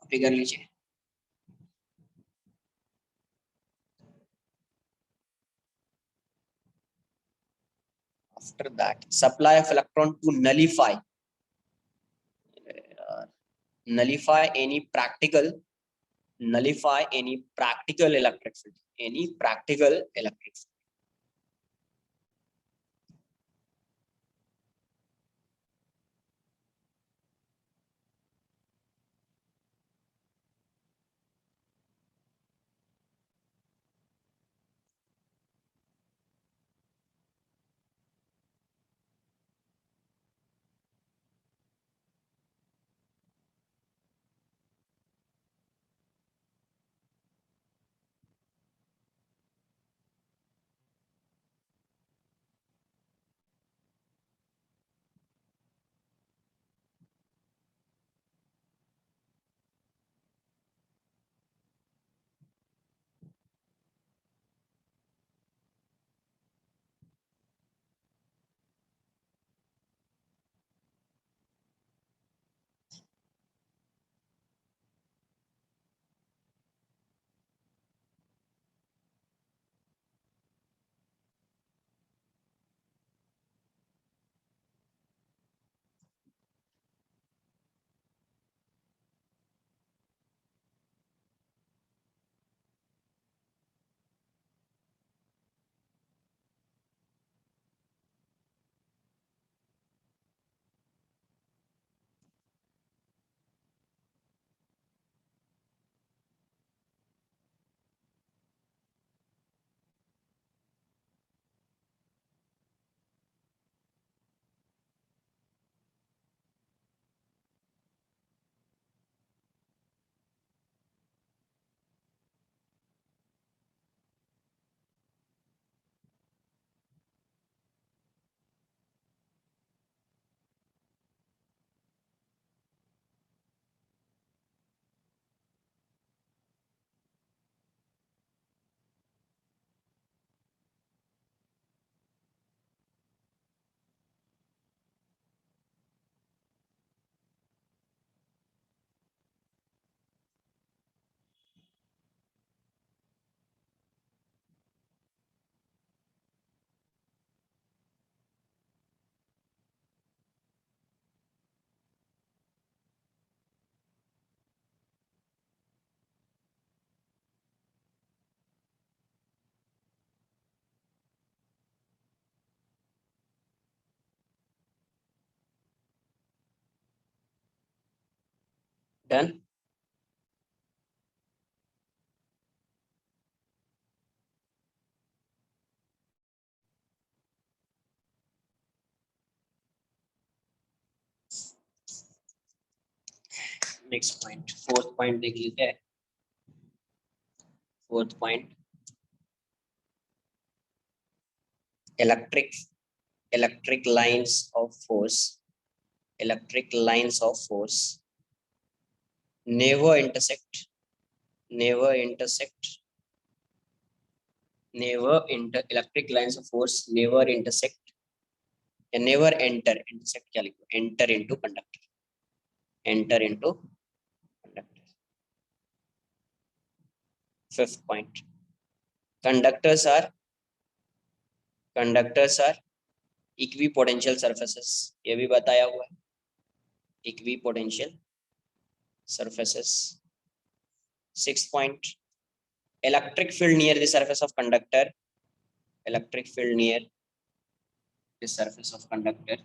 कॉपी कर लीजिए। After that supply of electron to nullify any practical electric field, any practical electric field. Done. Next point, fourth point देख लेते हैं। Fourth point, electric lines of force, electric lines of force never intersect, never intersect, electric lines of force never intersect या never enter, intersect क्या लिखो, enter into conductor, enter into conductor। fifth point, conductors are conductors are equipotential surfaces, ये भी बताया हुआ है, equipotential surfaces। sixth point, electric field near the surface of conductor, electric field near the surface of conductor,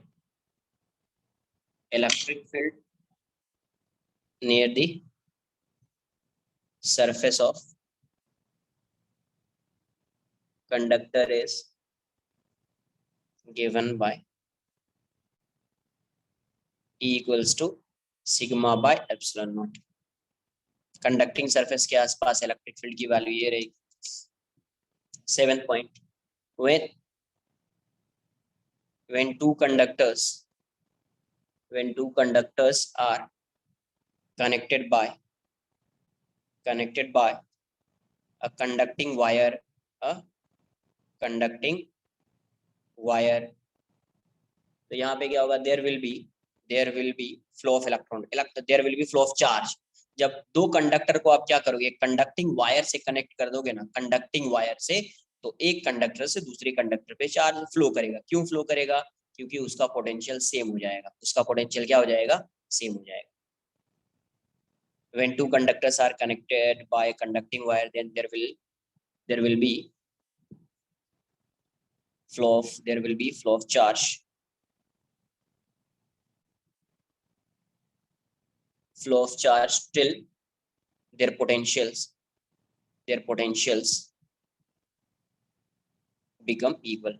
electric field near the surface of conductor is given by E equals to sigma by epsilon naught। Conducting surface के आसपास electric field की value ये रहेगी। Seventh point, when two conductors are connected by a conducting wire, a conducting wire, तो यहाँ पे क्या होगा, there will be flow of electron, there will be flow of charge। जब दो कंडक्टर को आप क्या करोगे, कंडक्टिंग वायर से कनेक्ट कर दोगे ना, कंडक्टिंग वायर से, तो एक कंडक्टर से दूसरे कंडक्टर पे चार्ज फ्लो करेगा। क्यों फ्लो करेगा, क्योंकि उसका पोटेंशियल सेम हो जाएगा, उसका पोटेंशियल क्या हो जाएगा, सेम हो जाएगा। when two conductors are connected by a conducting wire, then there will be flow of charge, till their potentials become equal।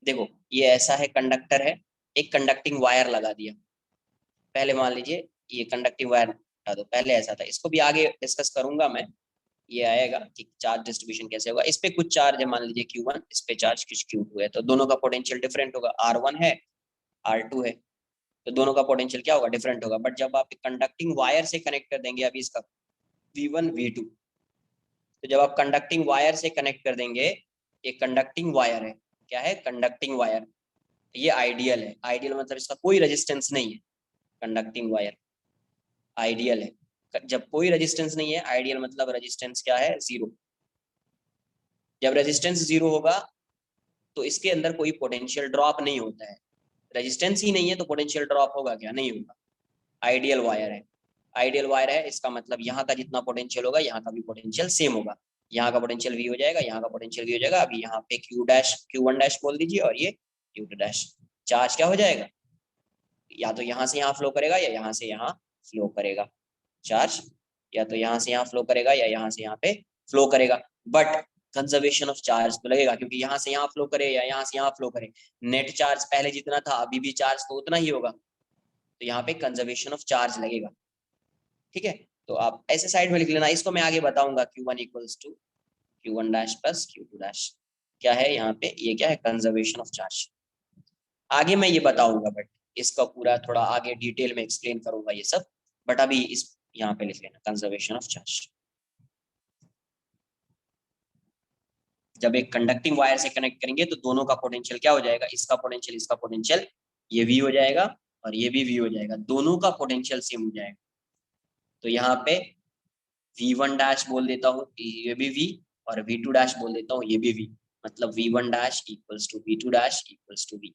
देखो ये ऐसा है, कंडक्टर है, एक कंडक्टिंग वायर लगा दिया, पहले मान लीजिए ये कंडक्टिंग वायर हटा दो, पहले ऐसा था, इसको भी आगे डिस्कस करूंगा मैं, ये आएगा कि चार्ज डिस्ट्रीब्यूशन कैसे होगा। इस पे कुछ चार्ज है, मान लीजिए Q1, इस पे चार्ज कुछ Q2 है, तो दोनों का पोटेंशियल डिफरेंट होगा, R1 है, R2 है, तो दोनों का पोटेंशियल क्या होगा, डिफरेंट होगा। बट जब आप कंडक्टिंग वायर से कनेक्ट कर देंगे अभी इसका V1 V2, तो जब आप कंडक्टिंग वायर से कनेक्ट कर देंगे, ये कंडक्टिंग वायर है, क्या है, कंडक्टिंग वायर, ये आइडियल है, आइडियल मतलब इसका कोई रेजिस्टेंस नहीं है, कंडक्टिंग वायर आइडियल है। जब कोई रेजिस्टेंस नहीं है, आइडियल मतलब रेजिस्टेंस क्या है, जीरो। जब रेजिस्टेंस जीरो होगा तो इसके अंदर कोई पोटेंशियल ड्रॉप नहीं होता है, रेजिस्टेंस ही नहीं है तो पोटेंशियल ड्रॉप होगा क्या, नहीं होगा। आइडियल वायर है, आइडियल वायर है, इसका मतलब यहाँ का जितना पोटेंशियल होगा यहाँ का भी पोटेंशियल सेम होगा, यहाँ का पोटेंशियल वी हो जाएगा, यहाँ का पोटेंशियल वी हो जाएगा। अभी यहाँ पे Q1 डैश बोल दीजिए और ये Q2 डैश, चार्ज क्या हो जाएगा, या तो यहाँ से यहाँ फ्लो करेगा या यहाँ से यहाँ फ्लो करेगा चार्ज, या तो यहाँ से यहाँ फ्लो करेगा या यहाँ से यहाँ पे फ्लो करेगा। बट कंजर्वेशन ऑफ चार्ज तो लगेगा, क्योंकि यहाँ से यहाँ फ्लो करे या यहाँ से यहाँ फ्लो करे, नेट चार्ज पहले जितना था अभी भी चार्ज तो उतना ही होगा, तो यहाँ पे कंजर्वेशन ऑफ चार्ज लगेगा। ठीक है, तो आप ऐसे साइड में लिख लेना, इसको मैं आगे बताऊंगा। Q1 equals to Q1 dash plus Q2 dash, क्या है यहाँ पे, ये क्या है, कंजर्वेशन ऑफ चार्ज। आगे मैं ये बताऊंगा, बट इसका पूरा थोड़ा आगे डिटेल में एक्सप्लेन करूंगा ये सब, बट अभी इस यहाँ पे लिख लेना कंजर्वेशन ऑफ चार्ज। जब एक कंडक्टिंग वायर से कनेक्ट करेंगे तो दोनों का पोटेंशियल क्या हो जाएगा, इसका पोटेंशियल इसका पोटेंशियल ये V हो जाएगा और ये भी V हो जाएगा, दोनों का पोटेंशियल सेम हो जाएगा। तो यहाँ पे V1 डैश बोल देता हूँ, ये भी V, और V2 डैश बोल देता हूँ, ये भी V, मतलब V1 dash equals to V2 dash equals to V।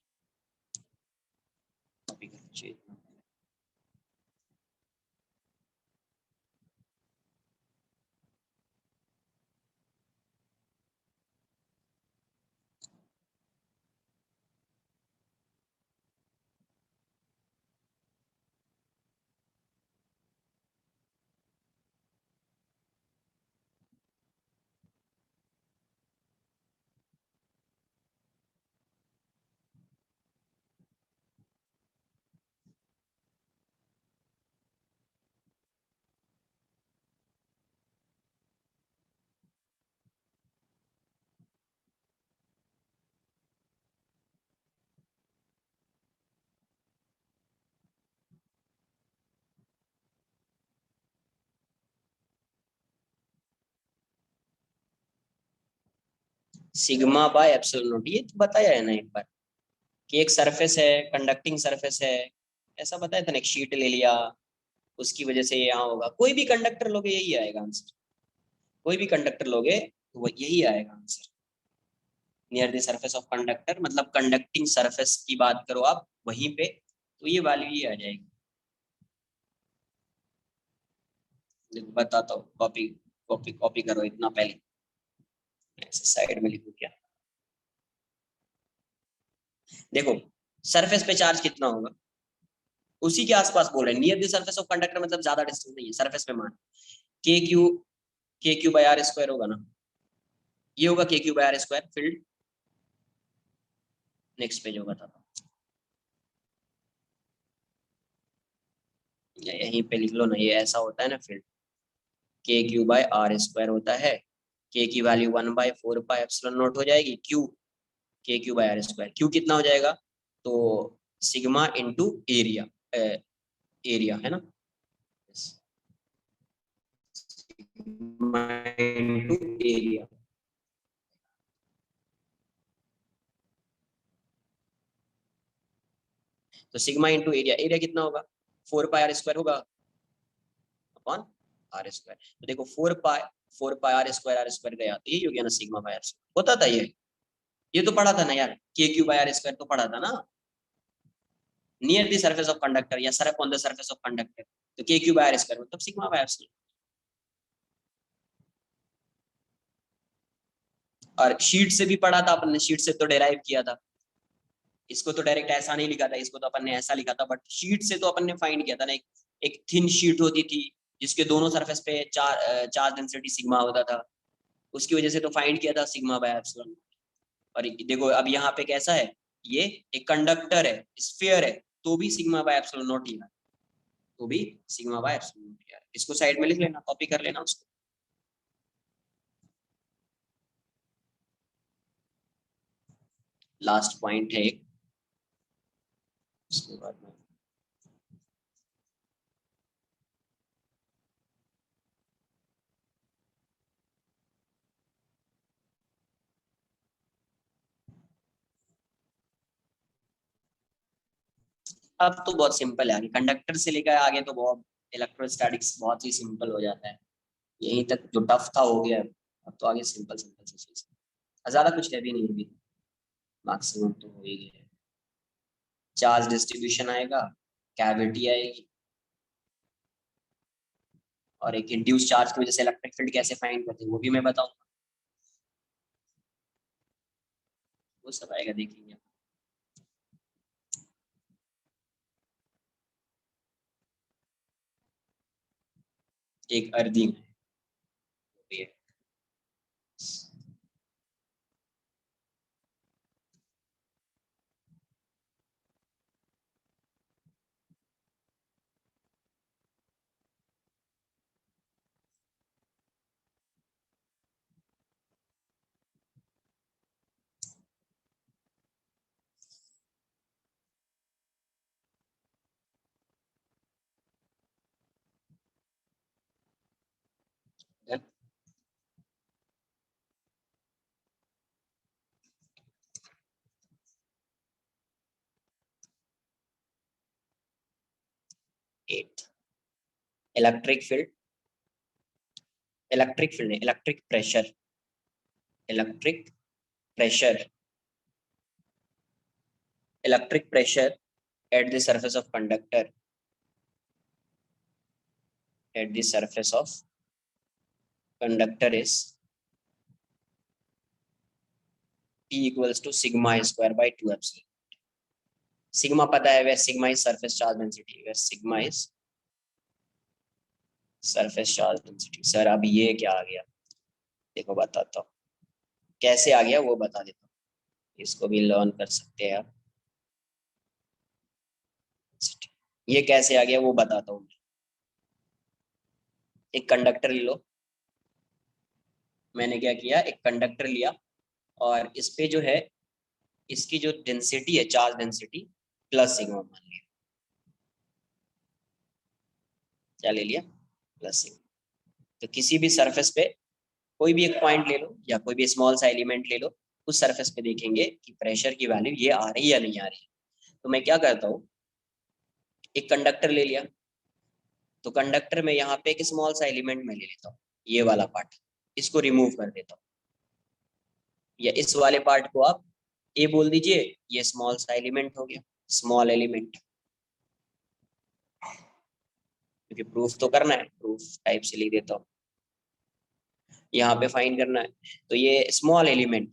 Sigma by epsilon naught, ये तो बताया है ना एक बार कि एक सरफेस है, कंडक्टिंग सरफेस है, ऐसा बताया था ना। एक शीट ले लिया, उसकी वजह से ये यहाँ होगा, कोई भी कंडक्टर लोगे यही आएगा आंसर, कोई भी कंडक्टर लोगे तो वो यही आएगा answer. Near the surface of conductor मतलब कंडक्टिंग सरफेस की बात करो आप वहीं पे, तो ये वैल्यू ही आ जाएगी। देखो बताता हूँ, कॉपी कॉपी कॉपी करो इतना पहले, ऐसे साइड में लिखो क्या। देखो सरफेस पे चार्ज कितना होगा, उसी के आसपास बोल रहे हैं, near the surface of conductor मतलब ज्यादा डिस्टेंस नहीं है, सरफेस पे मान के क्यू बाय आर स्क्वायर होगा ना, ये होगा K Q by R square field. Next page होगा था, यहीं पे लिख लो ना, ये ऐसा होता है ना फील्ड, के क्यू बाय आर स्क्वायर होता है, के की वैल्यू 1/4 पाई एप्सिलॉन नॉट हो जाएगी, Q K Q by R square, Q कितना हो जाएगा, तो सिग्मा इंटू एरिया, एरिया है ना, सिग्मा इंटू एरिया। तो सिग्मा इंटू एरिया, एरिया कितना होगा, 4 पाई आर स्क्वायर होगा अपॉन आर स्क्वायर। तो देखो 4 पाई आर स्क्वायर गया, तो यही हो गया ना सिग्मा बाय आर स्क्वायर, होता था ये तो पढ़ा था ना यार, के क्यू बाय आर स्क्वायर तो पढ़ा था ना, near the surface of conductor या surface on the surface of conductor, तो K Q by R square मतलब सिग्मा बाय आर स्क्वायर। और शीट से भी पढ़ा था अपन ने, शीट से तो डेराइव किया था, इसको तो डायरेक्ट ऐसा नहीं लिखा था, इसको तो अपन ने ऐसा लिखा था, बट शीट से तो अपन ने फाइंड किया था ना, एक थिन शीट होती थी जिसके दोनों सरफेस पे चार्ज डेंसिटी सिग्मा होता था, उसकी वजह से तो फाइंड किया था सिग्मा बाय एप्सिलॉन। और देखो अब यहाँ पे कैसा है, ये एक कंडक्टर है, स्फीयर है, तो भी सिग्मा बाय एप्सिलॉन नॉट ही है, तो भी सिग्मा बाय एप्सिलॉन नॉट ही है। इसको साइड में लिख लेना, कॉपी कर लेना उसको। लास्ट पॉइंट है एक, उसके बाद में अब तो बहुत सिंपल है आगे, कंडक्टर से लेकर आगे तो बहुत इलेक्ट्रोस्टैटिक्स बहुत ही सिंपल हो जाता है, यहीं तक जो टफ था हो गया, अब तो आगे सिंपल सिंपल सी चीज, ज्यादा कुछ है भी नहीं अभी, मैक्सिमम तो हो ही गया। चार्ज डिस्ट्रीब्यूशन आएगा, कैविटी आएगी, और एक इंड्यूस चार्ज की वजह से इलेक्ट्रिक फील्ड कैसे फाइंड करते हैं वो भी मैं बताऊंगा, वो सब आएगा देखेंगे। एक अर्थिंग है, 8 इलेक्ट्रिक फील्ड, इलेक्ट्रिक फील्ड नहीं, electric pressure, electric pressure, electric pressure at the surface of conductor, at the surface of conductor is P equals to sigma square by 2 epsilon। Sigma पता है, where sigma is surface charge density, where sigma is surface charge density. Sir अब ये क्या आ गया, देखो बताता हूँ कैसे आ गया, वो बता देता हूँ, इसको भी लर्न कर सकते हैं आप। ये कैसे आ गया वो बताता हूँ। एक कंडक्टर ले लो, मैंने क्या किया, एक कंडक्टर लिया, और इस पे जो है इसकी जो डेंसिटी है, चार्ज डेंसिटी प्लस सिग्मा मान लिया, क्या ले लिया, प्लस सिग्मा। तो किसी भी सरफेस पे कोई भी एक पॉइंट ले लो या कोई भी स्मॉल सा एलिमेंट ले लो, उस सरफेस पे देखेंगे कि प्रेशर की वैल्यू ये आ रही है या नहीं आ रही है। तो मैं क्या करता हूँ, एक कंडक्टर ले लिया, तो कंडक्टर में यहाँ पे एक स्मॉल सा एलिमेंट मैं ले लेता हूँ, ये वाला पार्ट, इसको रिमूव कर देता हूँ, या इस वाले पार्ट को आप ए बोल दीजिए, ये स्मॉल सा एलिमेंट हो गया, स्मॉल एलिमेंट, क्योंकि प्रूफ तो करना है, प्रूफ टाइप से लिख देता हूँ, यहाँ पे फाइंड करना है। तो ये स्मॉल एलिमेंट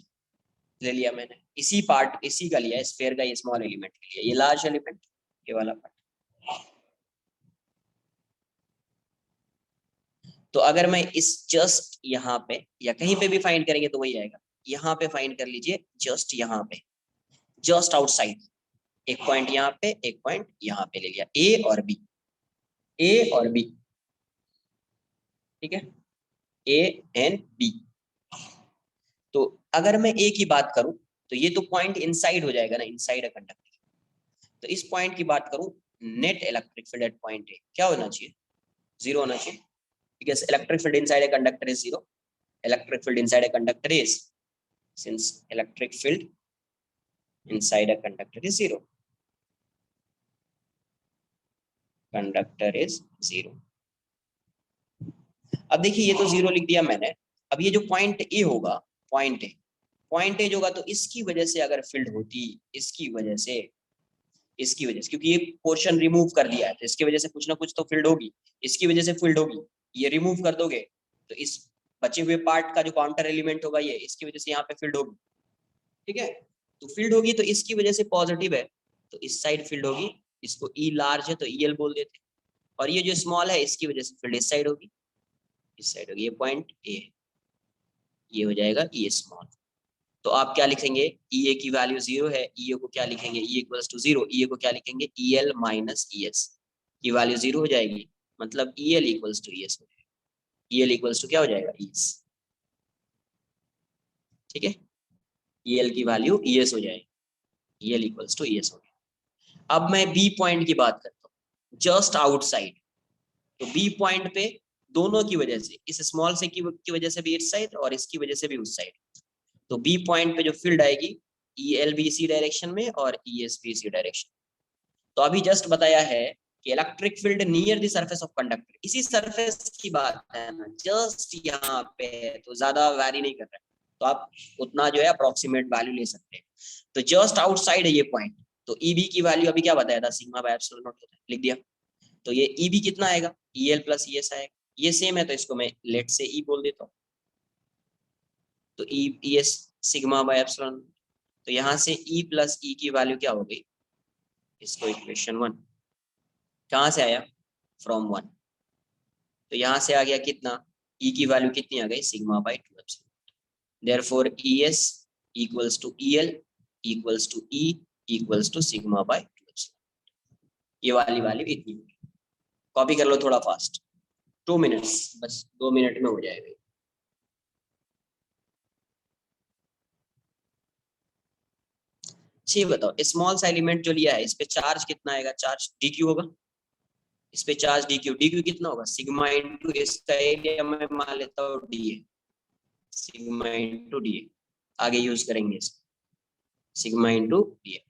ले लिया मैंने, इसी पार्ट, इसी का लिया, स्फीयर का ये स्मॉल एलिमेंट लिया, ये लार्ज एलिमेंट, ये वाला पार्ट। तो अगर मैं इस जस्ट यहाँ पे या कहीं पे भी फाइंड करेंगे तो वही आएगा, यहाँ पे फाइंड कर लीजिए, जस्ट यहाँ पे, जस्ट आउटसाइड, एक पॉइंट यहाँ पे, एक पॉइंट यहाँ पे ले लिया, ए और बी, ए और बी, ठीक है, ए एंड बी। तो अगर मैं ए की बात करूं तो ये तो पॉइंट इनसाइड हो जाएगा ना, इनसाइड अ कंडक्टर। तो इस पॉइंट की बात करूं, net electric field at point A क्या होना चाहिए, जीरो होना चाहिए, because electric field inside a conductor is zero. Electric field inside a conductor is, since electric field inside a conductor is zero, conductor is zero. अब देखिए ये तो zero लिख दिया मैंने, अब ये जो पॉइंट ए होगा, पॉइंट ए, पॉइंट ए होगा, तो इसकी वजह से अगर फील्ड होती, इसकी वजह से, इसकी वजह से, क्योंकि ये पोर्शन रिमूव कर दिया है तो इसकी वजह से कुछ ना कुछ तो फील्ड होगी, इसकी वजह से फील्ड होगी, ये रिमूव कर दोगे तो इस बचे हुए पार्ट का जो काउंटर एलिमेंट होगा ये, इसकी वजह से यहाँ पे फील्ड होगी, ठीक है। तो फील्ड होगी तो इसकी वजह से पॉजिटिव है, तो इस साइड फील्ड होगी, इसको ई लार्ज है तो ई एल बोल देते, और ये जो स्मॉल है इसकी वजह से फील्ड इस साइड होगी, इस साइड होगी, ये पॉइंट ए, ये हो जाएगा ई स्मॉल। तो आप क्या लिखेंगे, ई ए की वैल्यू जीरो है, ई ए को क्या लिखेंगे, E equals to zero, E A को क्या लिखेंगे, E L minus E S की वैल्यू जीरो हो जाएगी, मतलब E L equals to E S हो जाएगा, ई एल इक्वल्स टू क्या हो जाएगा, ई एस, ठीक है, ई एल की वैल्यू ई एस हो जाएगी, E L equals to E S हो गया। अब मैं बी पॉइंट की बात करता हूँ, जस्ट आउटसाइड, तो बी पॉइंट पे दोनों की वजह से, इस स्मॉल से की वजह से भी इस साइड और इसकी वजह से भी उस साइड, तो बी पॉइंट पे जो फील्ड आएगी, ई एल भी इसी डायरेक्शन में और ई एस भी इसी डायरेक्शन। तो अभी जस्ट बताया है कि electric field near the surface of conductor, इसी सरफेस की बात है ना, जस्ट यहाँ पे, तो ज्यादा वैरी नहीं कर रहा है, तो आप उतना जो है अप्रोक्सीमेट वैल्यू ले सकते हैं। तो जस्ट आउटसाइड है ये पॉइंट, तो ई बी की वैल्यू अभी क्या बताया था, सिग्मा बाय एप्सिलॉन नॉट लिख दिया, तो ये ई बी कितना आएगा, E L plus E S आएगा, ये सेम है तो इसको मैं लेट से ई बोल देता हूँ, तो E S sigma by epsilon, तो यहाँ से ई प्लस ई की वैल्यू क्या हो गई, इसको इक्वेशन वन, कहाँ से आया, फ्रॉम वन, तो यहाँ से आ गया कितना, ई की वैल्यू कितनी आ गई, sigma by two epsilon, therefore E S equals to E L equals to E equals to sigma by two epsilon, ये वाली वैल्यू इतनी होगी। कॉपी कर लो थोड़ा फास्ट, 2 मिनट्स, बस 2 मिनट में हो जाएगा। अच्छी बताओ, स्मॉल सा एलिमेंट जो लिया है इस पे चार्ज कितना आएगा, चार्ज डी क्यू होगा, इस पे charge D Q, D q कितना होगा, सिग्मा इंटू इसका एरिया में मान लेता हूँ D A, sigma into D A, आगे यूज करेंगे इसको, सिग्मा इंटू डी ए।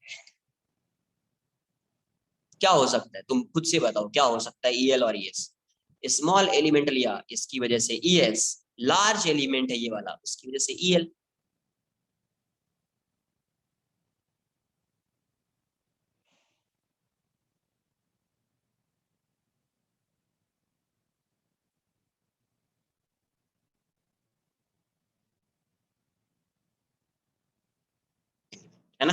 क्या हो सकता है, तुम खुद से बताओ क्या हो सकता है, ई एल और ई एस, स्मॉल एलिमेंट लिया इसकी वजह से ई एस, लार्ज एलिमेंट है ये वाला उसकी वजह से ई एल। है ना,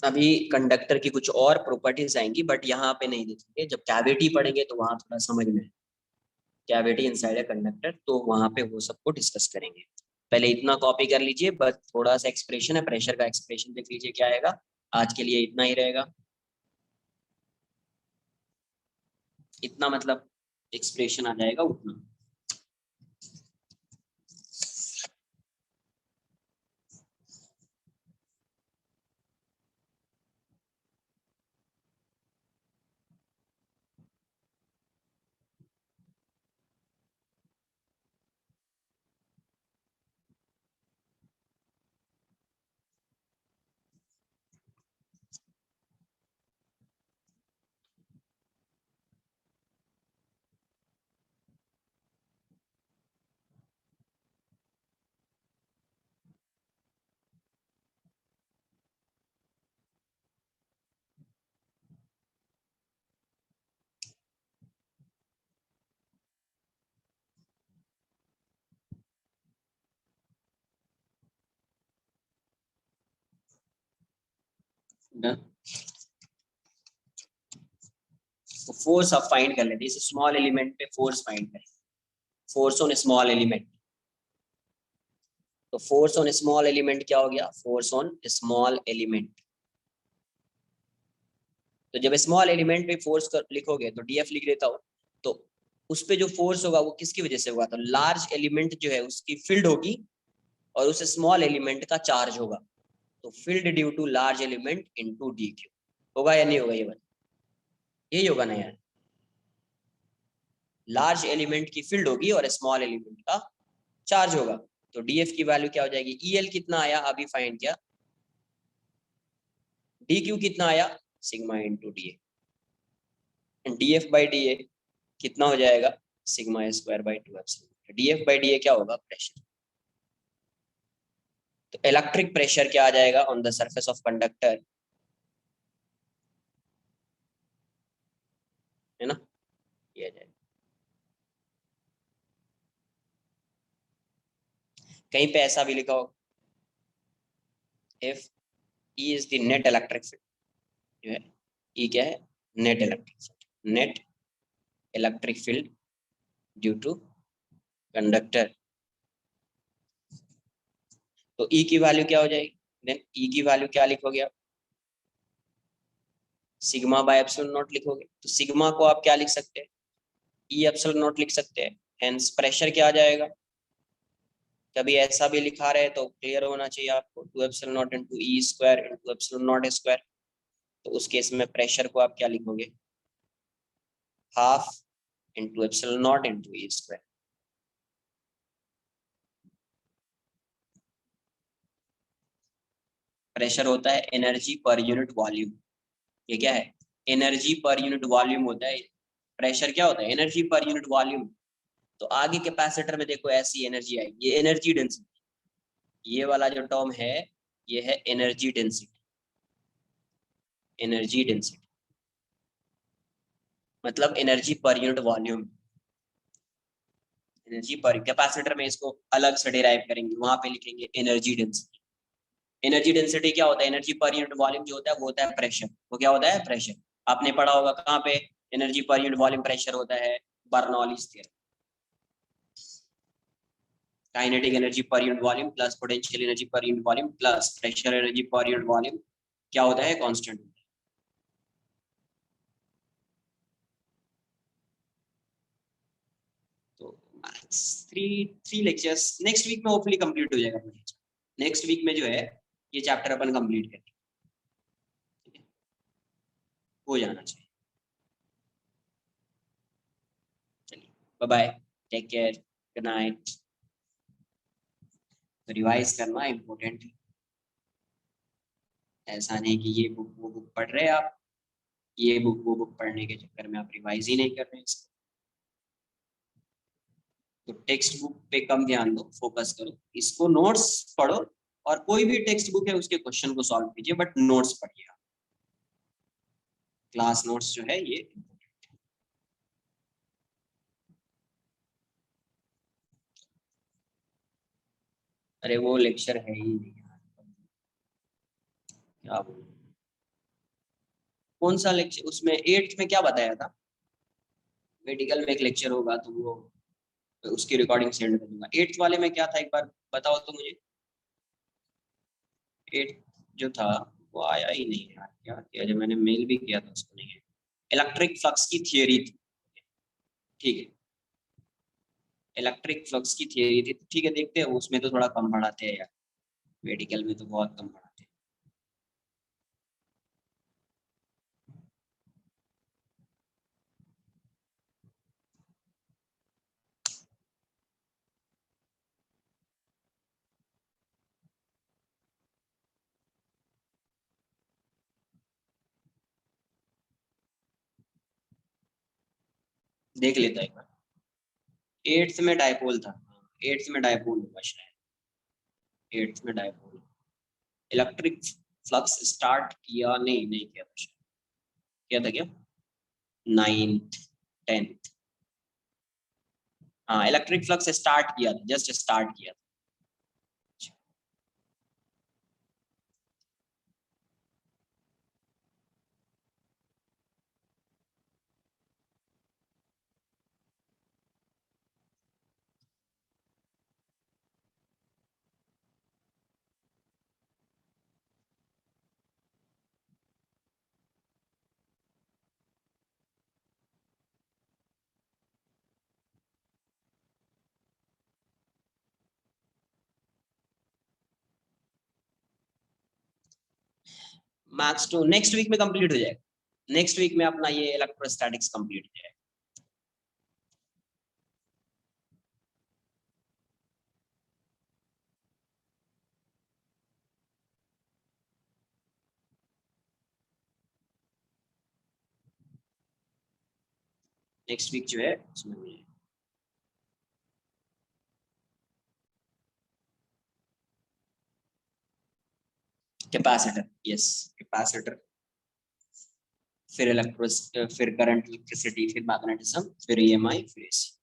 अभी कंडक्टर की कुछ और प्रॉपर्टीज आएंगी बट यहाँ पे नहीं देखेंगे, जब कैविटी पढ़ेंगे तो वहां थोड़ा समझ में कैविटी इनसाइड ए कंडक्टर, तो वहां पे वो सबको डिस्कस करेंगे। पहले इतना कॉपी कर लीजिए, बस थोड़ा सा एक्सप्रेशन है, प्रेशर का एक्सप्रेशन देख लीजिए क्या आएगा। आज के लिए इतना ही रहेगा, इतना मतलब एक्सप्रेशन आ जाएगा उतना। डन। तो फोर्स आप फाइंड कर लेते हैं, इस स्मॉल एलिमेंट पे फोर्स फाइंड करें, फोर्स ऑन स्मॉल एलिमेंट। तो फोर्स ऑन स्मॉल एलिमेंट क्या हो गया, फोर्स ऑन स्मॉल एलिमेंट। तो जब स्मॉल एलिमेंट पे फोर्स लिखोगे तो डीएफ लिख देता हूँ, तो उस पे जो फोर्स होगा वो किसकी वजह से होगा, तो लार्ज एलिमेंट जो है उसकी फील्ड होगी और उस स्मॉल एलिमेंट का चार्ज होगा। तो field due to large element into D Q, होगा या नहीं होगा ये बात, यही होगा ना यार। लार्ज एलिमेंट की फील्ड होगी और स्मॉल एलिमेंट का चार्ज होगा, तो डीएफ की वैल्यू क्या हो जाएगी, ईएल कितना आया अभी फाइंड किया, डी क्यू कितना आया, sigma into D A, D F by D A कितना हो जाएगा, sigma square by to epsilon. D F by D A क्या होगा, प्रेशर। तो इलेक्ट्रिक प्रेशर क्या आ जाएगा on the surface of conductor, है ना, ये आ जाएगा। कहीं पे ऐसा भी लिखा हो, if E is the net electric field, जो है ई क्या है, net electric field, net electric field due to conductor. तो ई की वैल्यू क्या हो जाएगी, देन ई की वैल्यू क्या लिखोगे आप, सिग्मा बाय एप्सिलॉन नॉट लिखोगे। तो सिग्मा को आप क्या लिख सकते हैं, ई एप्सिलॉन नॉट लिख सकते हैं, हेंस प्रेशर क्या आ जाएगा। कभी ऐसा भी लिखा रहे तो क्लियर होना चाहिए आपको, two epsilon naught into E square into epsilon naught square. तो उस केस में प्रेशर को आप क्या लिखोगे, half into epsilon naught into E square. Pressure होता है एनर्जी पर यूनिट वॉल्यूम, ये क्या है, एनर्जी पर यूनिट वॉल्यूम होता है। प्रेशर क्या होता है, एनर्जी पर यूनिट वॉल्यूम। तो आगे कैपेसिटर में देखो ऐसी एनर्जी आएगी, ये एनर्जी डेंसिटी, ये वाला जो टर्म है ये है एनर्जी डेंसिटी, एनर्जी डेंसिटी मतलब energy per unit volume. Energy पर कैपेसिटर में इसको अलग से डिराइव करेंगे, वहां पे लिखेंगे एनर्जी डेंसिटी। एनर्जी डेंसिटी क्या होता है, एनर्जी पर यूनिट वॉल्यूम जो होता है वो होता है प्रेशर, वो क्या होता है, प्रेशर। आपने पढ़ा होगा कहाँ पे energy per unit volume pressure होता है, Bernoulli's theorem. Kinetic energy per unit volume plus potential energy per unit volume plus pressure energy per unit volume क्या होता है, कांस्टेंट। तो three three lectures next week में होपफुली कंप्लीट हो जाएगा। Next week में जो है ये चैप्टर अपन कंप्लीट करेंगे, हो जाना चाहिए। चलिए bye bye, take care, good night. तो रिवाइज करना इम्पोर्टेंट है, ऐसा नहीं कि ये बुक वो बुक पढ़ रहे हैं आप, ये बुक वो बुक पढ़ने के चक्कर में आप रिवाइज ही नहीं कर रहे हैं इसको। तो टेक्स्ट बुक पे कम ध्यान दो, फोकस करो, इसको नोट्स पढ़ो, और कोई भी टेक्स्ट बुक है उसके क्वेश्चन को सॉल्व कीजिए, बट नोट्स पढ़िए आप, क्लास नोट्स जो है ये। अरे वो लेक्चर है ही नहीं यार, क्या बोलूं। कौन सा लेक्चर, उसमें एट्थ में क्या बताया था, मेडिकल में एक लेक्चर होगा तो वो उसकी रिकॉर्डिंग सेंड कर दूंगा। 8th वाले में क्या था एक बार बताओ तो मुझे। 8 जो था वो आया ही नहीं यार, क्या किया, जब मैंने मेल भी किया था उसको नहीं है। इलेक्ट्रिक फ्लक्स की थियरी थी, ठीक है, इलेक्ट्रिक फ्लक्स की थियरी थी, ठीक है, देखते हैं उसमें तो थोड़ा कम पढ़ाते हैं यार, मेडिकल में तो बहुत कम पढ़ाते हैं। देख लेता एक बार। 8th में डायपोल था, 8th में डायपोल होगा शायद, 8th में डायपोल। इलेक्ट्रिक फ्लक्स स्टार्ट किया नहीं, नहीं किया था शायद, किया था क्या, 9th 10th। हाँ इलेक्ट्रिक फ्लक्स स्टार्ट किया था, जस्ट स्टार्ट किया था। मैथ्स टू नेक्स्ट वीक में कंप्लीट हो जाएगा, नेक्स्ट वीक में अपना ये इलेक्ट्रोस्टैटिक्स कंप्लीट हो जाएगा। नेक्स्ट वीक जो है उसमें हो जाएगा। कैपेसिटर, यस, कैपेसिटर, फिर इलेक्ट्रो, फिर करंट, इलेक्ट्रिसिटी, फिर मैग्नेटिज्म, फिर ईएमआई, फिर एसी।